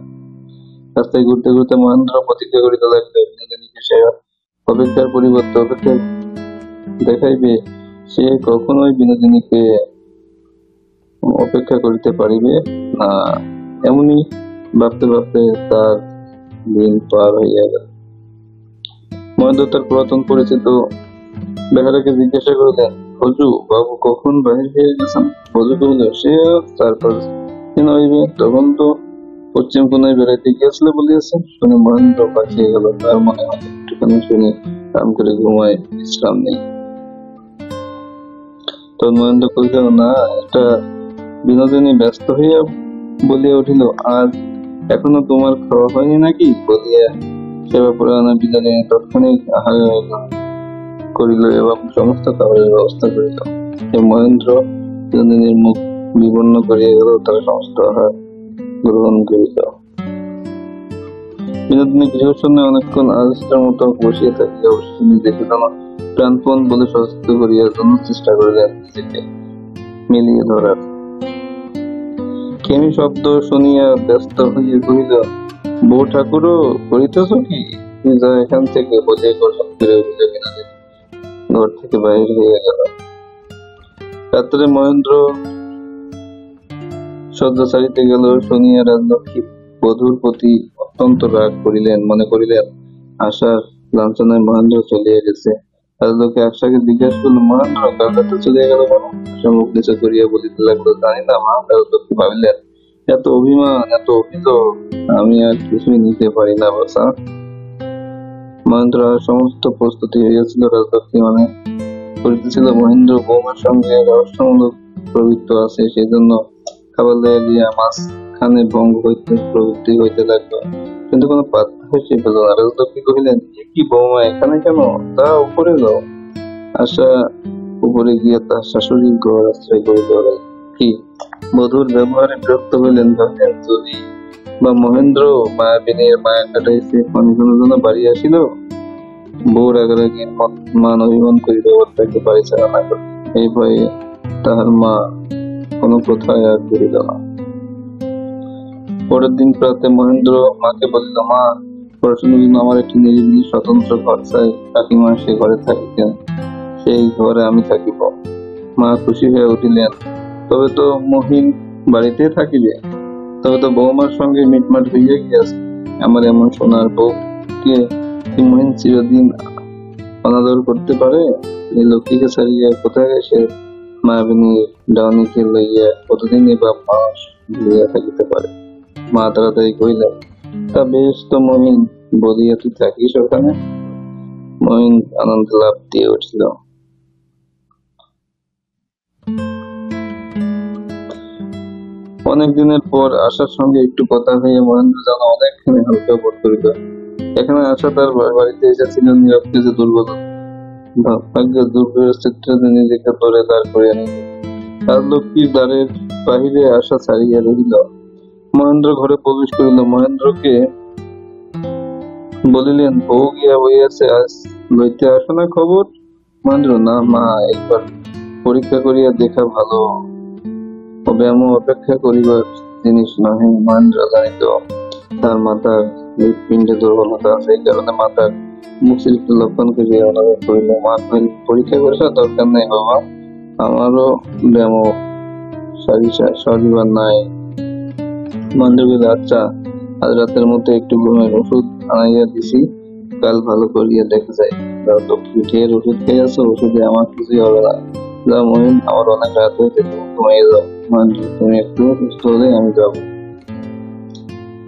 রাস্তায় ঘুরতে ঘুরতে মহেন্দ্র প্রতিজ্ঞা করিতে লাগিল, বিনোদিনীকে সে অপেক্ষার পরিবর্তে অপেক্ষা দেখাইবে। সে কখনোই বিনোদিনীকে অপেক্ষা করিতে পারিবে না। এমনি ভাবতে ভাবতে তার দিন পার হইয়া গেল। মহেন্দ্র তার পুরাতন পরিচিত বেহারাকে জিজ্ঞাসা করিলেন, ভজু বাবু কখন বাহির হয়ে গেছেন? ভজু কহিল, সে তারপর দিন হইবে, তখন তো পশ্চিম কোনায় বেড়াইতে গিয়েছিল বলিয়াছে। শুনে মহেন্দ্র পাঠিয়ে গেল, তার মনে হয় একটুখানি শুনে আরাম করে ঘুমায়, বিশ্রাম নেই। তখন মহেন্দ্র কহিল, না, এটা বিনোদিনী ব্যস্ত হইয়া বলিয়া উঠিল, আজ এখনো তোমার খাওয়া হয়নি নাকি? বলিয়া সেবা পরায়ণা বিনোদিনী তৎক্ষণিক আহার করিল এবং সমস্ত খাবারের ব্যবস্থা করিল। মহেন্দ্র বিনোদিনীর মুখ বিবর্ণ করিয়া গেল, তার সমস্ত আহার গ্রহণ করিল। বিনোদিনী গৃহশূন্য অনেকক্ষণ আজটার মতো বসিয়া থাকিয়া অবশেষে দেখিল না, প্রাণপণ বলে সচেষ্ট করিয়া জন্য চেষ্টা করিলেন নিজেকে মিলিয়ে ধরার। কেমি শব্দ শুনিয়া ব্যস্ত হইয়া কহিল, বউ ঠাকুরও করিতেছ কি? যা এখান থেকে, বলিয়া গোসল করে উঠিল বিনোদিনী ঘর থেকে বাহির হইয়া গেল। রাত্রে মহেন্দ্র শয্যা ছাড়িতে গেল শুনিয়া রাজলক্ষ্মী বধূর প্রতি অত্যন্ত রাগ করিলেন। মনে করিলেন আশার লাঞ্ছনায় মহেন্দ্র চলিয়া গেছে। রাজলক্ষ্মী আশাকে জিজ্ঞাসা করল, মহেন্দ্র কার কাছে চলিয়া গেল কেন? আশা মুখ নিচু করিয়া বলিতে লাগলো, জানি না মা। রাজলক্ষ্মী ভাবিলেন, এত অভিমান, এত অভিযোগ আমি আর কিছুই নিতে পারি না বাছা। মহেন্দ্র আর সমস্ত প্রস্তুতি হইয়াছিল। রাজলক্ষ্মী মনে করিতেছিল মহেন্দ্র বৌমার সঙ্গে রহস্যমূলক প্রবৃত্ত আছে, সেই জন্য খাবার লইয়া দিয়া মাঝখানে ভঙ্গ হইতে প্রবৃত্তি হইতে লাগলো, কিন্তু কোনো পাত্তা সে পেল না। রাজলক্ষ্মী কহিলেন, কি বৌমা এখানে কেন? তা উপরে যাও। আশা উপরে গিয়া তার শাশুড়ির ঘর আশ্রয় করিল। কি বধূর ব্যবহারে বিরক্ত হইলেন, ভাবলেন যদি বা মহেন্দ্র মায়াবিনীর মায়া কাটাইছে, মানুষজনের জন্য বাড়ি আসিল, বউ রাগারাগি মান অভিমান করি ব্যবহারটাকে বাড়ি ছাড়া না করে, এই ভয়ে তাহার মা কোনো কোথায় আর করিল না। পরের দিন প্রাতে মহেন্দ্র মাকে বলিল, মা, পড়াশোনার জন্য আমার একটি নিরিবিলি স্বতন্ত্র ঘর চাই। কাকিমা সে ঘরে থাকিতেন, সেই ঘরে আমি থাকিব। মা খুশি হয়ে উঠিলেন, তবে তো মহিন বাড়িতে থাকিবে, তবে তো বৌমার সঙ্গে মিটমাট হইয়া গিয়াছে। আমার এমন সোনার বউকে কি মহিন চিরদিন অনাদর করতে পারে? এই লক্ষ্মীকে ছাড়িয়া কোথায় সে মায়াবিনী ডাউনিকে লইয়া কতদিনই বা মাস ভুলিয়া থাকিতে পারে? মা তাড়াতাড়ি কহিলেন, তা বেশ তো মহিন, বলিয়া তুই থাকিস ওখানে। মহিন আনন্দ লাভ দিয়ে উঠিল। অনেক দিনের পর আশার সঙ্গে একটু কথা হইয়া মহেন্দ্র যেন অনেকখানি হালকা বোধ করিল। এখানে আশা তার বাড়িতে এসেছিল নীরব কিছু দুর্বল ভাগ্যের দুর্পরিস্থিতিতে নিজেকে ধরে দাঁড় করিয়া নিল। রাজলক্ষ্মীর দ্বারের বাহিরে আশা ছাড়িয়া রহিল। মহেন্দ্র ঘরে প্রবেশ করিল। মহেন্দ্রকে বলিলেন, বউ গিয়া বইয়াছে, আজ লইতে আসো না খবর? মহেন্দ্র, না মা, একবার পরীক্ষা করিয়া দেখা ভালো, ব্যায়াম অপেক্ষা করিবার জিনিস নহে। মহেন্দ্র জানিত তার মাতার হৃৎপিণ্ডে দুর্বলতা আছে, এই কারণে মাতার মুখশ্রীত লক্ষণ করিয়া অনুরোধ করিল। মা কহিল, পরীক্ষা করিবার দরকার নেই বাবা, আমারও ব্যায়াম সরিবার নাই। মহেন্দ্র কহিল, আচ্ছা, আজ রাতের মধ্যে একটু ঘুমের ওষুধ আনাইয়া দিছি, কাল ভালো করিয়া দেখা যায়। লক্ষ্মী, ঢের ওষুধ খেয়েছ, ওষুধে আমার কিছুই হবে না। যাও মহিন, আমার অনেক রাত হয়েছে, তুমি ঘুমাইয়া যাও। মহেন্দ্র, তুমি একটু সুস্থ হলে আমি যাবো।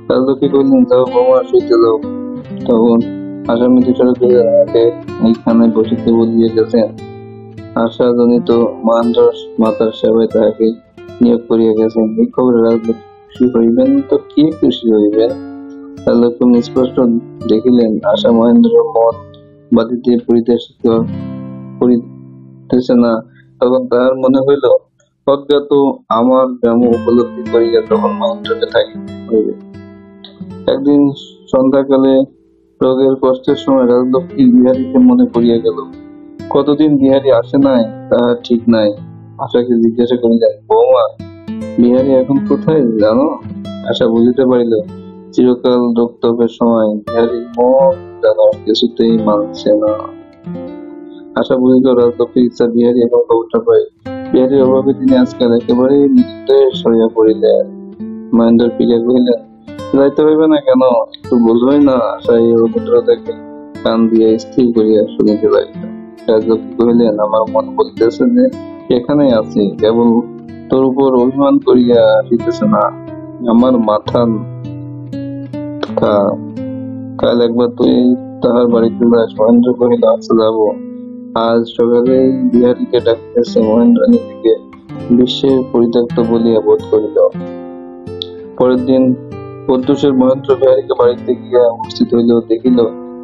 রাজলক্ষ্মী কহিলেন, যাও বৌমা, শুইতে যাও। তখন আশা মৃদুস্বরে কহিলেন, আমাকে এইখানে বসিতে বলিয়া গেছেন। আশা জনিত মহেন্দ্র মাতার সেবায় তাহাকে নিয়োগ করিয়া গেছেন, এই খবরে রাজলক্ষ্মী খুশি হইবেন তো কে খুশি হইবেন? রাজলক্ষ্মী স্পষ্ট দেখিলেন আশা মহেন্দ্র মন বাতিতে পড়িতেছে না, তখন তাহার মনে হইল অজ্ঞাত আমার ব্যাম উপলব্ধি করিয়া তখন মহেন্দ্রকে থাকিতে হইবে। একদিন সন্ধ্যাকালে রোগের কষ্টের সময় রাজলক্ষ্মী বিহারীকে মনে পড়িয়া গেল। কতদিন বিহারী আসে নাই তাহা ঠিক নাই। আশাকে জিজ্ঞাসা করিলেন, বৌমা, বিহারী এখন কোথায় জানো? আশা বুঝিতে পারিল চিরকাল রোগতপের সময় বিহারীর মন যেন কিছুতেই মানছে না। আশা বুঝিল রাজলক্ষ্মীর ইচ্ছা বিহারী এখন খবরটা পায়। বিহারীর অভাবে তিনি আজকাল একেবারেই নিরুদ্দেশ হইয়া পড়িলেন। মহেন্দ্র ফিরিয়া কহিলেন, যাইতে হইবে না কেন? একটু বোঝই না। আশা এই অভদ্রতাকে কান দিয়া স্থির করিয়া শুনিতে লাগিল। রাজলক্ষ্মী কহিলেন, আমার মন বলিতেছে যে এখানেই আছি, কেবল তোর উপর অভিমান করিয়া আসিতেছে না। আমার মাথা কাল একবার তুই তাহার বাড়িতে যাস। মহেন্দ্র কহিল, আচ্ছা যাব। আজ সকালে বিহারীকে ডাকিতেছে। মহেন্দ্র নিজেকে বিশ্বের পরিত্যক্ত বলিয়া বোধ করিল। পরের দিন প্রত্যুষের মহেন্দ্র বিহারীকে বাড়িতে গিয়া উপস্থিত হইল। দেখিল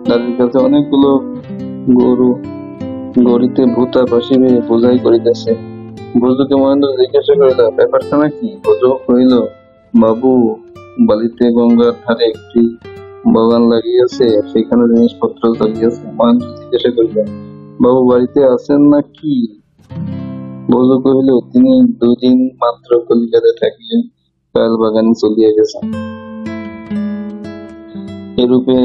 দাদির কাছে অনেকগুলো গরু গড়িতে ভূতা বাসিবে বোঝাই করিতেছে। ভোজুকে মহেন্দ্র জিজ্ঞাসা করিল, ব্যাপারখানা কি? ভোজ কহিল, বাবু বালিতে গঙ্গার ধারে একটি বাগান লাগিয়েছে, সেখানে জিনিসপত্র লাগিয়েছে। মহেন্দ্র জিজ্ঞাসা করিল, বাবু বাড়িতে আছেন না কি? ভোজ কহিল, তিনি 2 দিন মাত্র কলিকাতায় থাকিলে কাল বাগানে চলিয়া গেছেন। এরূপে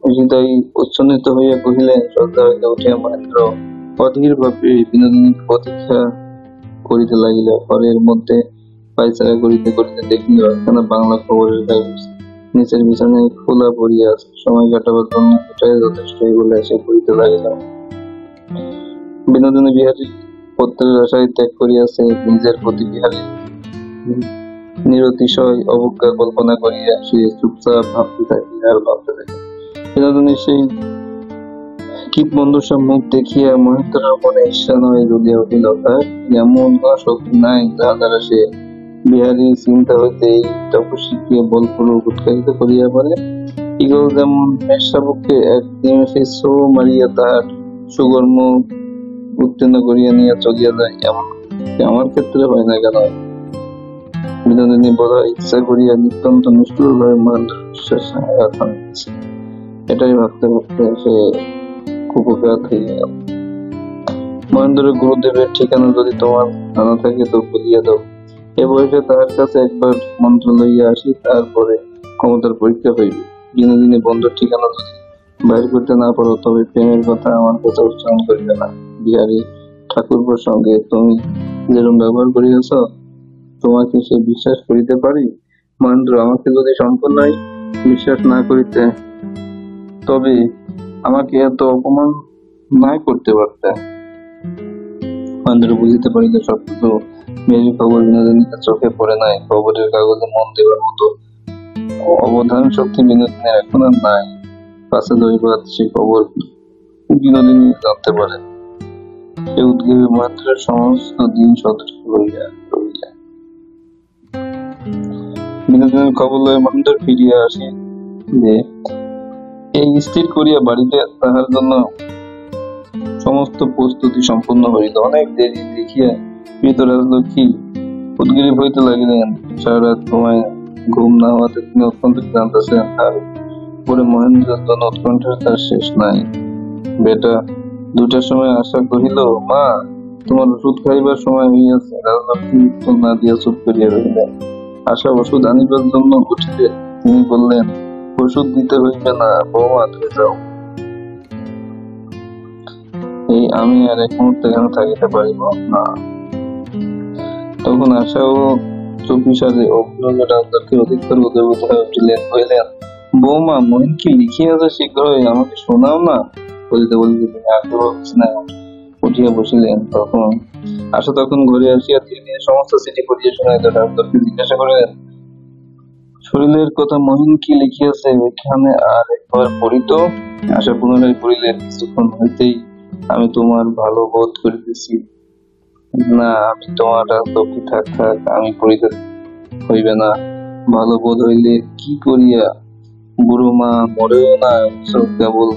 হৃদয় উচ্ছন্নিত হইয়া কহিলেন। শ্রদ্ধা হইতে উঠিয়া মহেন্দ্র অধীর ভাবে বিনোদিনীকে প্রতীক্ষা করিতে লাগিল। ঘরের মধ্যে পায়চারা করিতে করিতে দেখিল একখানা বাংলা খবরের কাগজ নিচের বিছানায় খোলা পড়িয়া আছে। সময় কাটাবার জন্য এটাই যথেষ্ট বলে সে পড়িতে লাগিল। বিনোদিনী বিহারীর পত্রের আশায় ত্যাগ করিয়াছে। নিজের প্রতি বিহারীর নিরতিশয় অবজ্ঞা কল্পনা করিয়া সে চুপচাপ ভাবতে থাকে আর ভাবতে থাকে। বিনোদিনীর সেই কীটবন্ধুর মুখ দেখিয়া মহেন্দ্রের মনে ঈর্ষা নয় জ্বলিয়া উঠিল। তার এমন কোন শক্তি নাই যাহা দ্বারা সে বিহারীর চিন্তা হইতে এই তপস্বীকে বলপূর্বক উৎসাহিত করিয়া পারে। ঈগল যেমন মেষশাবককে এক নিমেষে ছো মারিয়া তাহার সুকর্ম উত্তীর্ণ করিয়া নিয়ে চলিয়া যায়, এমন আমার ক্ষেত্রে হয় না কেন? বিনোদিনী বোধহয় ইচ্ছা করিয়া নিতান্ত নিষ্ঠুর ভাবে মহেন্দ্র বিশ্বাসে আঘাত হানিতেছে। এটাই ভাবতে ভাবতে সে কুপঘাত হইয়া গেল। মহেন্দ্রের গুরুদেবের ঠিকানা যদি তোমার জানা থাকে তো বলিয়া দাও। এ বয়সে তাহার কাছে একবার মন্ত্র লইয়া আসি, তারপরে ক্ষমতার পরীক্ষা হইবে। বিনোদিনী বন্ধুর ঠিকানা যদি বাইর করতে না পারো তবে প্রেমের কথা আমার কাছে উচ্চারণ করিবে না। বিহারী ঠাকুরপোর সঙ্গে তুমি যেরকম ব্যবহার করিয়াছ, তোমাকে সে বিশ্বাস করিতে পারি? মহেন্দ্র, আমাকে যদি সম্পূর্ণই বিশ্বাস না করিতে তবে আমাকে এত অপমান নাই করতে পারতে। মহেন্দ্র বুঝিতে পারিল সবকিছু মেয়ের খবর বিনোদিনীর চোখে পড়ে নাই। খবরের কাগজে মন দেবার মতো অবধান শক্তি বিনোদিনীর এখন আর নাই। পাশে ধরিবার সে খবর বিনোদিনী জানতে পারে। সে উদ্গ্রীবে মহেন্দ্রের সমস্ত দিন সদৃশ হইয়া রহিল। বিনোদিনীর খবর লইয়া মহেন্দ্র ফিরিয়া আসি যে এই স্থির করিয়া বাড়িতে তাহার জন্য সমস্ত প্রস্তুতি সম্পূর্ণ হইল। অনেক দেরি দেখিয়া মৃত রাজলক্ষ্মী উদ্গ্রীব হইতে লাগিলেন। সারা রাত ঘুম না হওয়াতে তিনি অত্যন্ত ক্লান্ত ছিলেন। তার উপরে মহেন্দ্রের জন্য উৎকণ্ঠার তার শেষ নাই। বেটা 2টার সময় আশা কহিল, মা, তোমার ওষুধ খাইবার সময় হইয়াছে। রাজলক্ষ্মী উত্তর না দিয়া চুপ করিয়া রহিলেন। আশা ওষুধ আনিবার জন্য উঠিলে তিনি বললেন, ওষুধ দিতে হইবে না, বৌমা, তুমি যাও। এই আমি আর এক মুহূর্তে এখানে থাকিতে পারিব না। তখন আশাও চুপিসারে অভিযোগে রাজলক্ষ্মীর অধিকতর উদয়ভূত হয়ে উঠিলেন, কহিলেন, বৌমা, মহিন কি লিখিয়াছে শীঘ্রই আমাকে শোনাও না। বলিতে বলিতে তিনি আগ্রহ বিছানায় উঠিয়া বসিলেন। আশা তখন ঘরে আসিয়া ধীরে ধীরে সমস্ত চিঠি পড়িয়া শোনাইল। রাজলক্ষ্মী জিজ্ঞাসা করিলেন, শরীরের কথা মহিন কি লিখিয়াছে এখানে আর একবার পড়িত। আশা পুনরায় পড়িলেন। কিছুক্ষণ হইতেই আমি তোমার ভালো বোধ করিতেছি না। আমি তোমার রাজলক্ষ্মী, থাক, আমি পড়িতে হইবে না। ভালো বোধ হইলে কি করিয়া বুড়ো মা মরেও না, সব কেবল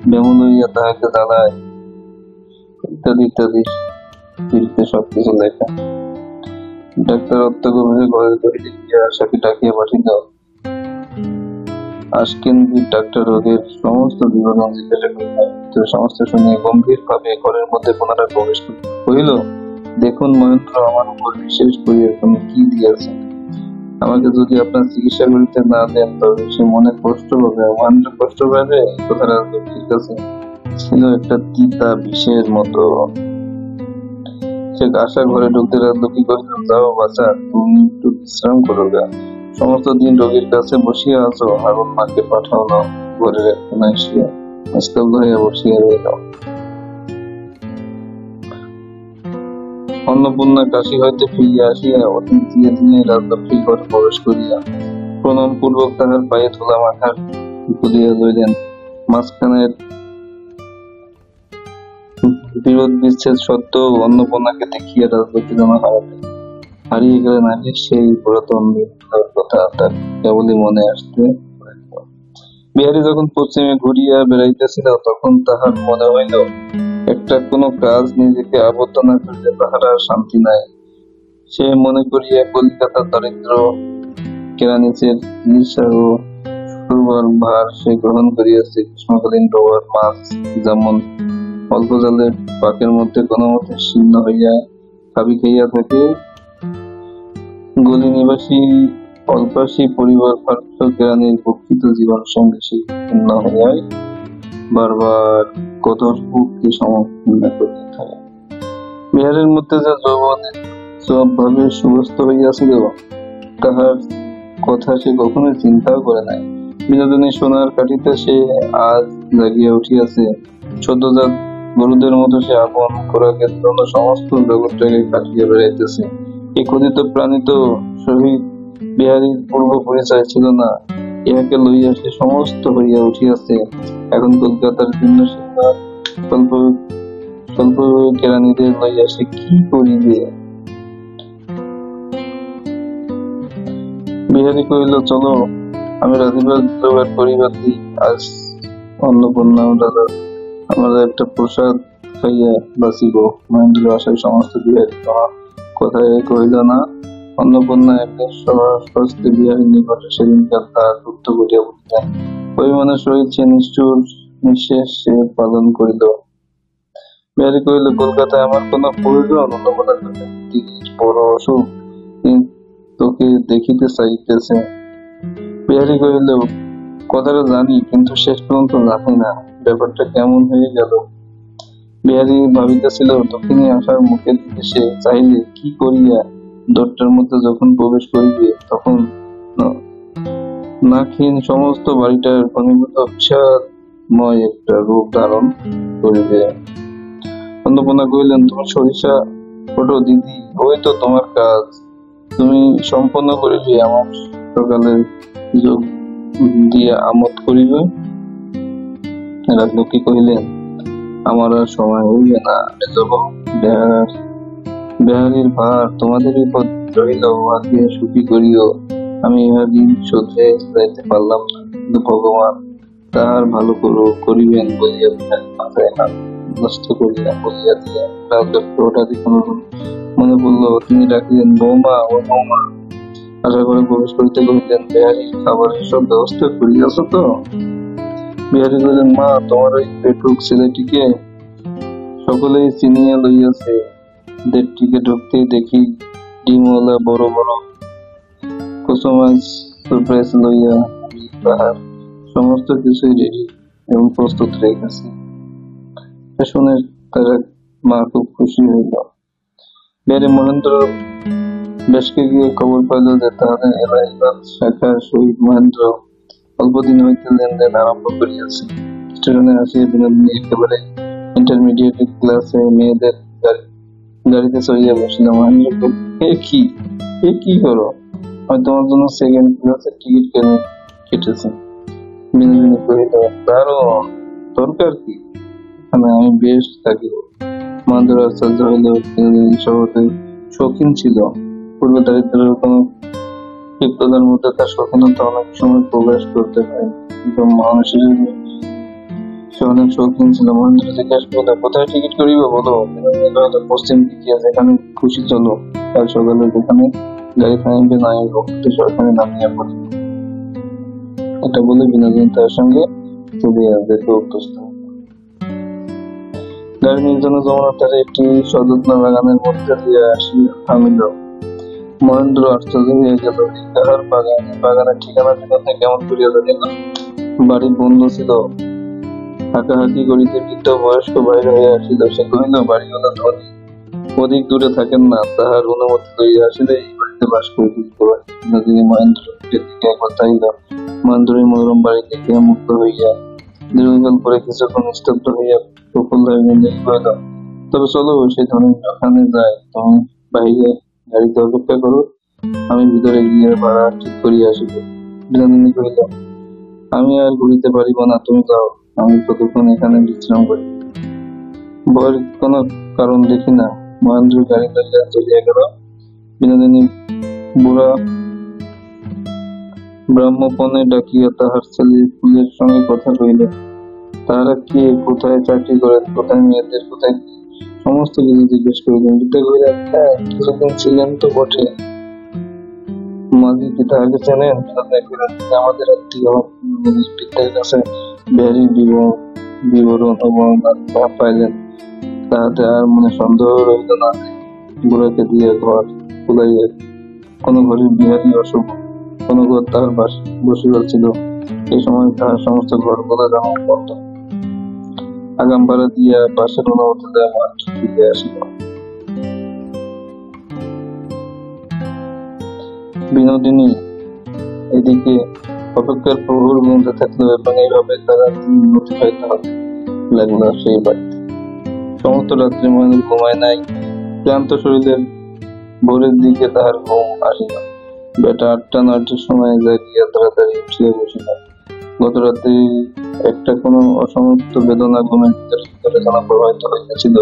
বেমন হইয়া তাহাকে দাঁড়ায়, ইত্যাদি ইত্যাদি বৃত্তে সবকিছু লেখা। ডাক্তার অত্যগভীরে ঘরের বাহিরে গিয়া আশাকে ডাকিয়া পাঠিল। আশকেন্দ্রিক ডাক্তার রোগের সমস্ত বিবরণ জিজ্ঞাসা করিল। সমস্ত শুনিয়া গম্ভীর ভাবে ঘরের মধ্যে পুনরায় প্রবেশ করিল। দেখুন মহেন্দ্র, আমার উপর বিশেষ করিয়া তুমি কি দিয়াছেন? আমাকে যদি আপনার চিকিৎসা করিতে না দেন তবে সে মনে কষ্ট পাবে। মহেন্দ্র কষ্ট পাবে, এই কথা রাজলক্ষ্মীর কাছে ছিল একটা তিতা বিষের মতো। সে আশা ঘরে ঢুকতে রাজলক্ষ্মী কহিল, যাও বাছা, তুমি একটু বিশ্রাম করো গা। সমস্ত দিন রোগীর কাছে বসিয়া আছো, হারুন মাকে পাঠাও না, ঘরের এক কোনায় শুয়ে নিস্তব্ধ হইয়া বসিয়া রইল। অন্নপূর্ণা কাশী হইতে ফিরিয়া আসিয়া অতি ধীরে ধীরে রাজলক্ষ্মীর ঘরে প্রবেশ করিয়া প্রণাম পূর্বক তাহার পায়ে ধুলা মাথার তুলিয়া লইলেন। মাঝখানের বিরোধ বিচ্ছেদ সত্ত্বেও অন্নপূর্ণাকে দেখিয়া রাজলক্ষ্মী যেন হারিয়ে গেলেন আগে সেই পুরাতন দিনগুলোর কথা তার কেবলই মনে আসতে লাগিল। বিহারী যখন পশ্চিমে ঘুরিয়া বেড়াইতেছিল তখন তাহার মনে হইল একটা কোনো কাজ নিজেকে আবদ্ধ না করিলে তাহার আর শান্তি নাই। সে মনে করিয়া কলিকাতার দারিদ্র কেরানিচের চিকিৎসা ও শুরবার ভার সে গ্রহণ করিয়াছে। গ্রীষ্মকালীন ডোবার মাছ যেমন অল্প জলে পাকের মধ্যে কোনো মতে শীর্ণ হইয়া খাবি খাইয়া থাকে, গলি নিবাসী অল্পাসী পরিবার পার্থ কেরানির প্রকৃত জীবন সঙ্গে শীর্ণ হইয়াই বারবার কঠোর বুককে সমর্থন করিয়া থাকে। বিহারের মধ্যে যে যৌবনের সবভাবে সুস্থ হইয়াছিল তাহার কথা সে কখনোই চিন্তাও করে নাই। বিনোদিনী সোনার কাঠিতে সে আজ জাগিয়া উঠিয়াছে। সদ্যজাত গরুদের মতো সে আপন খোরাকের জন্য সমস্ত জগৎটাকে কাটিয়া বেড়াইতেছে। এই ক্ষুধিত প্রাণিত সহিত বিহারীর পূর্ব পরিচয় ছিল না, ইহাকে লইয়া সে সমস্ত হইয়া উঠিয়াছে। এখন কলকাতার ভিন্ন সিংহার স্বল্প কেরানিদের লইয়া সে কি করিবে? বিহারী কহিল, চলো আমি রাধিবার জোগাড় করিবার দিই। আজ অন্নপূর্ণা দাদা আমরা একটা প্রসাদ খাইয়া বাঁচিব। মহেন্দ্র আশায় সমস্ত বিহারী কথায় কহিল না। অন্নপূর্ণা একদিন স্বস্তে বিহারীর নিকটে সেদিনকার তার গুপ্ত করিয়া বলিলেন। পরিমাণের সহিত সে নিষ্ঠুর নিঃশেষ সে পালন করিল। বিহারী কহিল, কলকাতায় আমার কোনো প্রয়োজন? অন্নপূর্ণা কহিলেন, দিদির বড় অসুখ, তোকে দেখিতে চাইতেছে। বিহারী কহিল, কথাটা জানি, কিন্তু শেষ পর্যন্ত জানি না ব্যাপারটা কেমন হয়ে গেল। বিহারী ভাবিতেছিল দক্ষিণে আসার মুখের দিকে সে চাইলে কি করিয়া দরজার মধ্যে যখন প্রবেশ করিবে তখন নাক্ষীন সমস্ত বাড়িটার ঘনীভূত বিষাদময় একটা রূপ ধারণ করিবে। অন্নপূর্ণা কহিলেন, তুমি সরিষা ওঠো দিদি, ওই তো তোমার কাজ, তুমি সম্পন্ন করিবে। আমার সকালে যোগ দিয়া আমোদ করিবে। রাজলক্ষ্মী কহিলেন, আমার আর সময় হইবে না, আমি যাব। বেহারির ভার তোমাদেরই উপর রহিল, উহাকে সুখী করিও। আমি ইহা দিন শোধরে যাইতে পারলাম না, কিন্তু ভগবান তাহার ভালো করিবেন বলিয়া বিহারী মাথায় হাত নষ্ট করিয়া বলিয়া দিলেন। রাজলক্ষ্মী হঠাৎই মনে পড়ল, তিনি ডাকিলেন, বৌমা, ও বৌমা। আশা করে প্রবেশ করিতে কহিলেন, বেহারির খাবারের সব ব্যবস্থা করিয়াছ তো? বিহারী কহিলেন, মা, তোমার ওই পেটুক ছেলেটিকে সকলেই চিনিয়া লইয়াছে। দেড়টিকে ঢুকতেই দেখি ডিমওয়ালা বড় বড় কুসুমাজ সুপ্রাইজ লইয়া তাহার সমস্ত কিছুই রেডি এবং প্রস্তুত রেখেছে। শুনে তারা মা খুব খুশি হইল। বিহারী মহেন্দ্র দেশকে গিয়ে খবর পাইল যে তাহাদের এলাহাবাদ শাখার সহিত মহেন্দ্র অল্পদিন হইতে লেনদেন আরম্ভ করিয়াছে। স্টেশনে আসিয়া বিনোদিনী একেবারে ইন্টারমিডিয়েট ক্লাসে মেয়েদের গাড়িতে চড়িয়া বসিল। মহেন্দ্র, এ কি করো? আমি তোমার জন্য সেকেন্ড ক্লাসের টিকিট কেটেছি। বিনোদিনী কহিল, তারও দরকার কি? এখানে আমি বেশ থাকিব। মহেন্দ্র আশ্চর্য হইল। বিনোদিনী শহরে শৌখিন ছিল। পূর্ব দারিদ্রের কোন ক্ষিপ্ততার মধ্যে তার শৌখিনতা অনেক সময় প্রকাশ করতে পারে। কিন্তু মানুষের সে অনেক শৌখিন ছিল। মহেন্দ্র জিজ্ঞাসা করলো, কোথায় টিকিট করিব বলো? বিনোদিনী কহিল, পশ্চিম দিকে, যেখানে খুশি চলো। কাল সকালে যেখানে গাড়ি থামিবে নামিব, সেখানে নামিয়া পড়িব। এটা বলে বিনোদিনী তার সঙ্গে চলে যেতে অভ্যস্ত। গাড়ি নির্জন যমুনার ধারে একটি সযত্ন বাগানের মধ্যে দিয়া আসিয়া থামিল। মহেন্দ্র আশ্চর্য হইয়া গেল, এই তাহার বাগান, বাগানের ঠিকানা বিনোদিনী কেমন করিয়া জানিল? বাড়ি বন্ধ ছিল। হাঁকাহাঁকি করিতে বৃদ্ধ বয়স্ক বাহির হইয়া আসিল। সে কহিল, বাড়িওয়ালা ধনী, অধিক দূরে থাকেন না, তাহার অনুমতি লইয়া আসিলে এই বাড়িতে বাস করিতে দিতে পারি। বিনোদিনী মহেন্দ্রের দিকে একবার চাহিল। মহেন্দ্রের মনোরম বাড়ি দেখিয়া মুগ্ধ হইয়া দীর্ঘকাল পরে কিছুক্ষণ নিস্তব্ধ হইয়া প্রফুল্ল হইয়া কহিল, তবে চলো, সেই ধনী ওখানে যায়, তুমি বাহিরে গাড়িতে অপেক্ষা করো, আমি ভিতরে গিয়ে ভাড়া ঠিক করিয়া আসিব। বিনোদিনী কহিল, আমি আর ঘুরিতে পারিব না, তুমি যাও, আমি ততক্ষণ এখানে বিশ্রাম করি। ভয়ের কোনো কারণ দেখি না। মহেন্দ্র গাড়ি লইয়া চলিয়া গেল। বিনোদিনী বুড়া ব্রাহ্মপণে ডাকিয়া তাহার ছেলে ফুলের সঙ্গে কথা কহিল। তাহারা কে, কোথায় চাকরি করেন, কোথায় মেয়েদের, কোথায় কি, সমস্ত কিছু জিজ্ঞেস করিলেন। দুটো কহিলেন, হ্যাঁ, কিছুদিন ছিলেন তো বটে। মাঝি কি তাহাকে চেনেন? বিনোদিনী কহিলেন, আমাদের আত্মীয়। পিতার কাছে বিহারী বিবরণ ও বর্ণনা পাইলেন। তাহাতে আর মনে সন্দেহ রহিল না যে বুড়াকে দিয়ে ঘর খুলাইয়া কোন ঘরে বিহারী অশুভ, কোন ঘর তাহার বসিবার ছিল। এই সময় তাহার সমস্ত ঘর খোলা যেমন বন্ধ। আগাম ভাড়া দিয়া পাশের অনুমতি দেওয়া মাঠ ফিরে আসিল। বিনোদিনী এদিকে অপেক্ষার প্রহর গুনতে থাকলো এবং এইভাবে তারা উন্নতি পাইতে হবে লাগলো সেই বাড়িতে। সমস্ত রাত্রি মহেন্দ্র ঘুমায় নাই। ক্লান্ত শরীরের ভোরের দিকে তাহার ঘুম আসিল। বেটা 8টা-9টার সময় জাগিয়া তাড়াতাড়ি উঠিয়া বসিল। গত রাত্রি একটা কোনো অসমাপ্ত বেদনা ঘুমের ভিতরে ভিতরে যেন প্রবাহিত হইয়াছিল।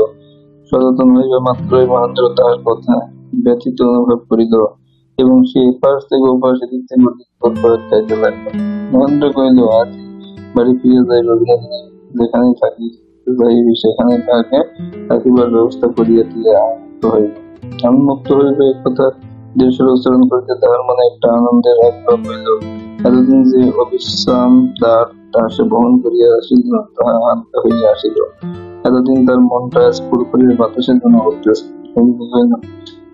সচেতন হইবা মাত্রই মহেন্দ্র তাহার কথা ব্যথিত অনুভব করিল এবং সে এপাশ থেকে ওপাশ এদিক থেকে ওদিক তৎপর খাইতে লাগল। মহেন্দ্র কহিল, আজ বাড়ি ফিরে যাইব। বিনোদিনী যেখানেই যাইবি সেখানে তাহাকে থাকিবার ব্যবস্থা করিয়া দিয়া মুক্ত হইব। আমি মুক্ত হইব, এই কথা দেশের উচ্চারণ করিতে তাহার মনে একটা আনন্দের আবির্ভাব হইল। এতদিন যে অবিশ্রাম তাহা সে বহন করিয়া আসিল, তাহা হালকা হইয়া আসিল। এতদিন তার মনটা ফুরফুরের বাতাসের জন্য উঠতেছিল।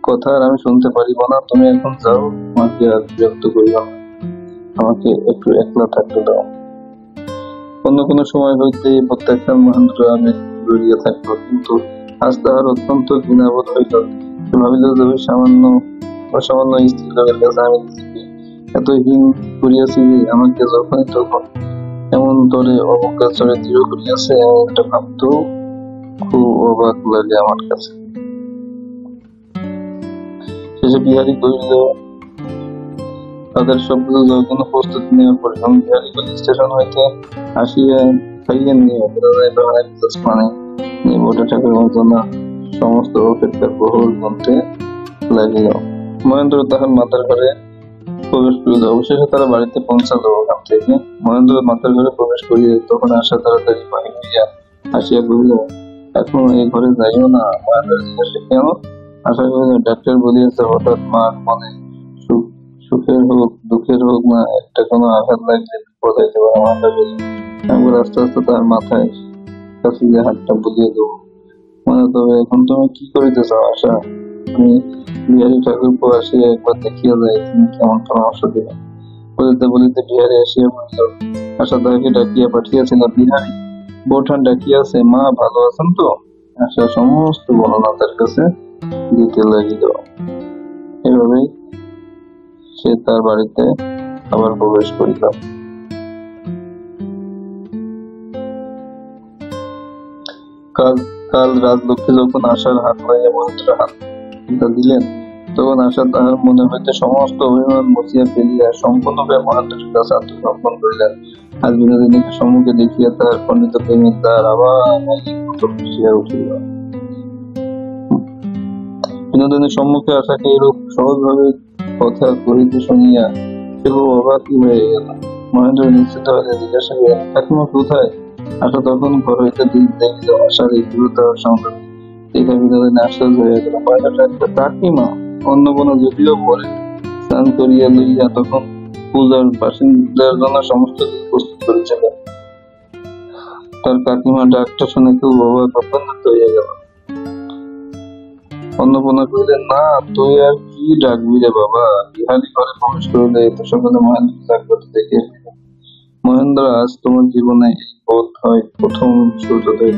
কথা আর আমি শুনতে পারিব না, তুমি এখন যাও, আমাকে আর বিরক্ত করিও না, আমাকে একটু একলা থাকতে দাও। অন্য কোনো সময় হইতে প্রত্যাখ্যান মহেন্দ্র আমি জড়িয়ে থাকলো, কিন্তু আজ তাহার অত্যন্ত ঘৃণাবোধ হইল। সে ভাবিল যে ওই অসামান্য স্ত্রী লোকের কাছে আমি এত হীন করিয়াছি যে আমাকে যখনই তখন এমন তরে অবজ্ঞা চরে দৃঢ় করিয়াছে, এটা ভাবতেও খুব অবাক লাগে আমার কাছে। শেষে বিহারী কহিল, তাদের সব কিছু জন্য প্রস্তুতি নেওয়ার পরে আমি বিহারীগঞ্জ স্টেশন হইতে আসিয়া খাইয়া নিয়ে অনেক মানে নিয়ে বটে ঠাকুর মন্ত্রণা সমস্ত অপেক্ষার প্রহর গুনতে লাগিল। মহেন্দ্র তাহার মাতার ঘরে প্রবেশ করিল। অবশেষে তারা বাড়িতে পৌঁছালো। ওখান থেকে মহেন্দ্র মাতার ঘরে প্রবেশ করিয়া তখন আশা তাড়াতাড়ি বাহির হইয়া আসিয়া কহিল, এখন এই ঘরে যাইও না। মহেন্দ্র জিজ্ঞাসা, কেন? আশা কহিল, ডাক্তার বলিয়াছে হঠাৎ মার মনে সুখের হোক দুঃখের হোক না একটা কোনো আঘাত লাগলে বিপদ হইতে পারে। মহেন্দ্র বলিল, একবার আস্তে আস্তে তার মাথায় কাছে যে হাতটা বুলিয়ে দেবো। মানে তবে এখন তুমি কি করিতে চাও আশা? তুমি বিহারী ঠাকুরপো আসিয়া একবার দেখিয়া যায়, তুমি কেমন পরামর্শ দিবে? বলিতে বলিতে বিহারী আসিয়া বলিল, আশা তাহাকে ডাকিয়া পাঠিয়েছিল। বিহারী বৌঠান ডাকিয়াছে, মা ভালো আছেন তো? আশা সমস্ত বর্ণনা তার কাছে দিতে লাগিল। এভাবেই সে তার বাড়িতে আবার প্রবেশ করিল। কাল রাজলক্ষ্মী যখন আশার হাত লইয়া মহেন্দ্র হাতটা দিলেন, তখন আশা তাহার মনে হইতে সমস্ত অভিমান মুছিয়া ফেলিয়া সম্পূর্ণভাবে মহেন্দ্রের কাছে আত্মসমর্পণ করিলেন। আজ বিনোদিনীকে সম্মুখে দেখিয়া তাহার খণ্ডিত প্রেমের দ্বার আবার খুশিয়া উঠিল। বিনোদিনীর সম্মুখে আশাকে এরূপ সহজভাবে কথা কহিতে শুনিয়া সে খুব অবাকই হয়ে গেল। মহেন্দ্র নিশ্চিত হইলে জিজ্ঞাসা করিলেন, কাকিমা কোথায়? আশা তখন ঘর হইতে দেখিল আশার এই দ্রুততার সঙ্গে দেখা বিনোদিনী আশ্চর্য হইয়া গেল। মহেন্দ্র ডাকিল, কাকিমা। অন্নপূর্ণা যদিও ভোরে স্নান করিয়া লইয়া তখন পূজার বাসিন্দার জন্য সমস্ত কিছু প্রস্তুত করেছিল। তার কাকিমা ডাকটা শুনে খুব অবাক অভ্যন্ত হইয়া গেল। অন্নপূর্ণা কহিলেন, না তুই আর কি ডাকবি রে বাবা। বিহারী ঘরে প্রবেশ করিলে এত সকালে মহেন্দ্র ডাকতে দেখে মহেন্দ্র, আজ তোমার জীবনে এই বোধ হয় প্রথম সূর্যোদয়।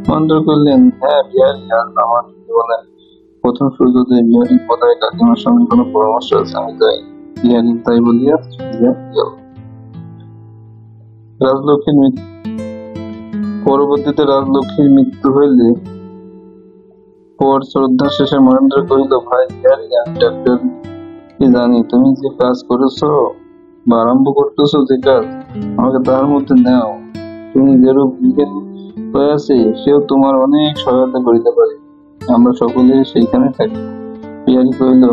মহেন্দ্র কহিলেন, হ্যাঁ বিহারী, আজ আমার জীবনে প্রথম সূর্যোদয়। বিহারী কোথায়? কাকিমার সঙ্গে কোনো পরামর্শ আছে? আমি যাই। বিহারী তাই বলিয়া চলিয়া গেল। রাজলক্ষ্মীর মৃত্যু। পরবর্তীতে রাজলক্ষ্মীর মৃত্যু হইলে পর শ্রদ্ধা শেষে মহেন্দ্র কহিল, ভাই বিহারী, আমি ডাক্তার কি জানি, তুমি যে কাজ করেছ বা আরম্ভ করতেছো যে কাজ, আমাকে তাহার মধ্যে নেও। তুমি যেরূপ বিহারী হইয়াছে, সেও তোমার অনেক সহায়তা করিতে পারে। আমরা সকলে সেইখানে থাকি। বিহারী কহিল,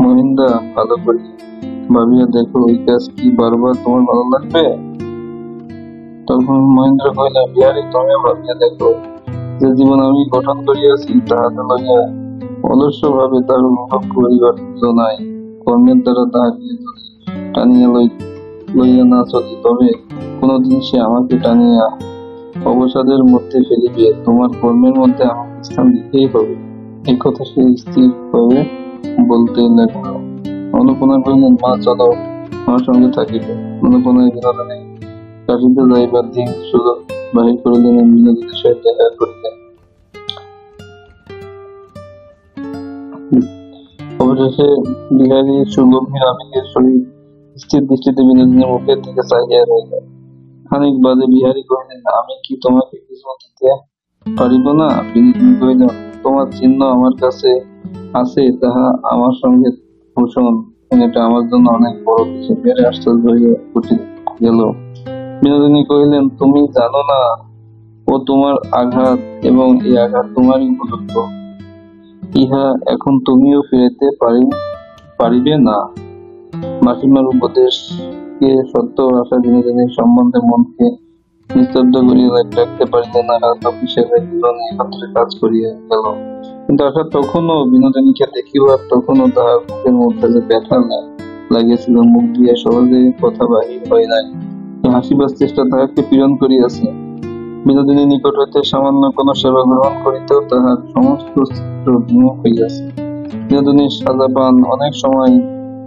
মহিন্দা, ভালো করি ভাবিয়া দেখো, এই কাজ কি বারবার তোমার ভালো লাগবে? তখন মহেন্দ্র কহিল, বিহারী, তুমি ভাবিয়া দেখো, যে জীবন আমি গঠন করিয়াছি তাহাতে লইয়া অলস্য ভাবে তার অনুভব করিবার নাই। কর্মের দ্বারা তাহাকে যদি টানিয়া লইয়া না চলি, তবে কোনদিন সে আমাকে টানিয়া অবসাদের মধ্যে ফেলিবে। তোমার কর্মের মধ্যে আমাকে স্থান দিতেই হবে, এই কথা সে স্থির ভাবে বলতে লাগল। অনুপনা কহিলেন, মা চলো, আমার সঙ্গে থাকিবে। অনুপনায় বিনোদিনী কাটিতে যাইবার দিন সুযোগ বাহির করিলেন, বিনোদিনীর সহিত দেখা করিলেন। অবশেষে বিহারী সুগম্ভীর আবেগের সহিত স্থির দৃষ্টিতে বিনোদিনীর মুখের দিকে চাহিয়া রইল। খানিক বাদে বিহারী কহিলেন, আমি কি তোমাকে কিছু দিতে পারিব না? বিনোদিনী কহিল, তোমার চিহ্ন আমার কাছে আছে, তাহা আমার সঙ্গে পোষণ, এটা আমার জন্য অনেক বড় কিছু। বিহারী আশ্চর্য হইয়া উঠে গেল। বিনোদিনী কহিলেন, তুমি জানো না ও তোমার আঘাত, এবং এই আঘাত তোমারই উপযুক্ত। ইহা এখন তুমিও ফিরাইতে পারিবে না। মাসিমার উপদেশকে সত্য আশা বিনোদিনীর সম্বন্ধে মনকে নিস্তব্ধ করিয়া রাখতে পারিলে না। রাজলক্ষ্মী সেবায় জীবনে একত্রে কাজ করিয়া গেল। কিন্তু আশা তখনও বিনোদিনীকে দেখিবার, তখনও তাহার মুখের মধ্যে যে ব্যথা লাগিয়েছিল, মুখ দিয়ে সহজে কথা বাহির হয় নাই। হাসিবার চেষ্টা তাহাকে পীড়ন করিয়াছে। বিনোদিনীর নিকট হইতে সামান্য কোনো সেবা গ্রহণ করিতেও তাহার সমস্ত চিত্ত বিমুখ হইয়াছে। বিনোদিনীর সাজা পান অনেক সময়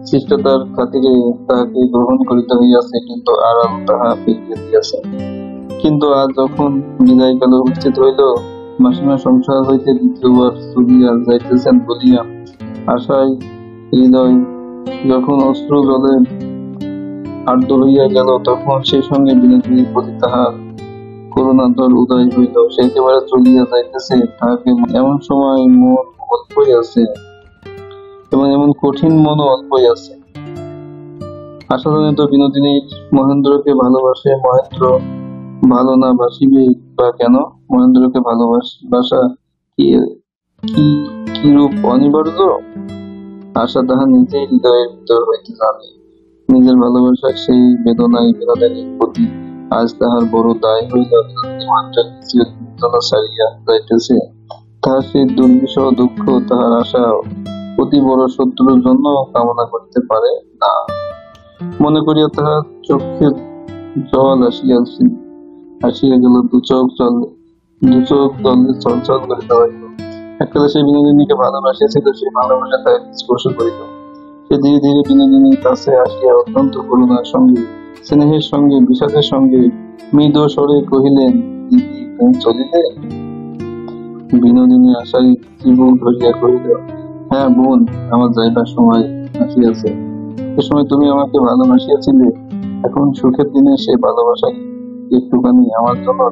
শিষ্টতার খাতিরে তাহাকে গ্রহণ করিতে হইয়াছে, কিন্তু আড়াল তাহা ফিরিয়ে দিয়াছে। কিন্তু আজ যখন বিদায়কালে উপস্থিত হইল, মাসিমা সংসার হইতে দ্বিতীয়বার চলিয়া যাইতেছেন বলিয়া আশায় হৃদয় যখন অশ্রু জলে আর্দ্র হইয়া গেল, তখন সেই সঙ্গে বিনোদিনীর প্রতি তাহার করুণাধর উদয় হইল। সে একেবারে চলিয়া যাইতেছে, তাহাকে এমন সময় মন অল্পই আছে, এবং এমন কঠিন মনও অল্পই আছে। আশাজনিত বিনোদিনীর মহেন্দ্রকে ভালোবাসে। মহেন্দ্র ভালো না বাসিবে বা কেন? মহেন্দ্রকে ভালোবাসা কিরূপ অনিবার্য? আশা তাহা নিজেই হৃদয়ের ভিতর হইতে জানে। নিজের ভালোবাসার সেই বেদনাই বিনোদিনীর প্রতি আজ তাহার বড় দায় হইল। বিনোদিনী মাত্র চিরদিনের ছাড়িয়া যাইতেছে, তাহার সেই দুর্বিষহ দুঃখ তাহার আশা অতি বড় শত্রুর জন্য কামনা করিতে পারে না। মনে করিয়া তাহার চোখে জল আসিয়া গেল, দু চোখ জলে চলচল করিতে লাগিল। এককালে সে বিনোদিনীকে ভালোবাসিয়াছিল, সেই ভালোবাসা তাহাকে স্পর্শ করিল। সে ধীরে ধীরে বিনোদিনীর কাছে আসিয়া অত্যন্ত করুণার সঙ্গে, স্নেহের সঙ্গে, বিষাদের সঙ্গে মৃদু স্বরে কহিলেন, দিদি তুমি চলিলে? বিনোদিনী আশায় চিবুক ধরিয়া কহিল, হ্যাঁ বোন, আমার যাইবার সময় আসিয়াছে। সে সময় তুমি আমাকে ভালোবাসিয়াছিলে, এখন সুখের দিনে সে ভালোবাসা একটুখানি আমার জন্য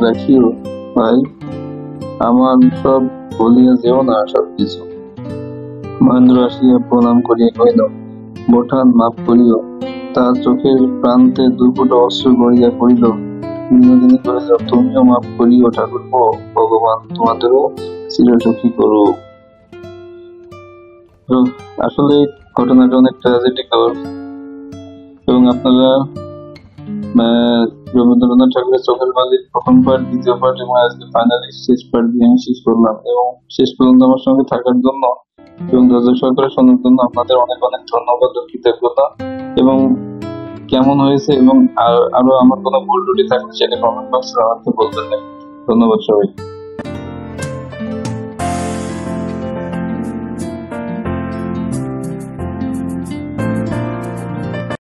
রাখিও ভাই। আমার সব বলিয়া যেও না, সব কিছু। মহেন্দ্র আসিয়া প্রণাম করিয়া কহিল, বোঠান, মাফ করিও। তাহার চোখের প্রান্তে দুপুটো অশ্রু গড়িয়া পড়িল। বিনোদিনী কহিল, তুমিও মাফ করিও ঠাকুরপো, ভগবান তোমাদেরও চিরসুখী করুক। আসলে ঘটনাটা অনেক ট্র্যাজেডিক্যাল। এবং আপনারা রবীন্দ্রনাথ ঠাকুরের চোখের বালির প্রথম পার্ট, দ্বিতীয় পার্ট এবং আজকে ফাইনালি শেষ পার্ট দিয়ে আমি শেষ করলাম। এবং শেষ পর্যন্ত আমার সঙ্গে থাকার জন্য এবং ধৈর্য সহকারে শোনার জন্য আপনাদের অনেক অনেক ধন্যবাদ ও কৃতজ্ঞতা। এবং কেমন হয়েছে এবং আরো আমার কোনো ভুল ত্রুটি থাকলে সেটা কমেন্ট বক্সে আমাকে বলবেন। ধন্যবাদ সবাই।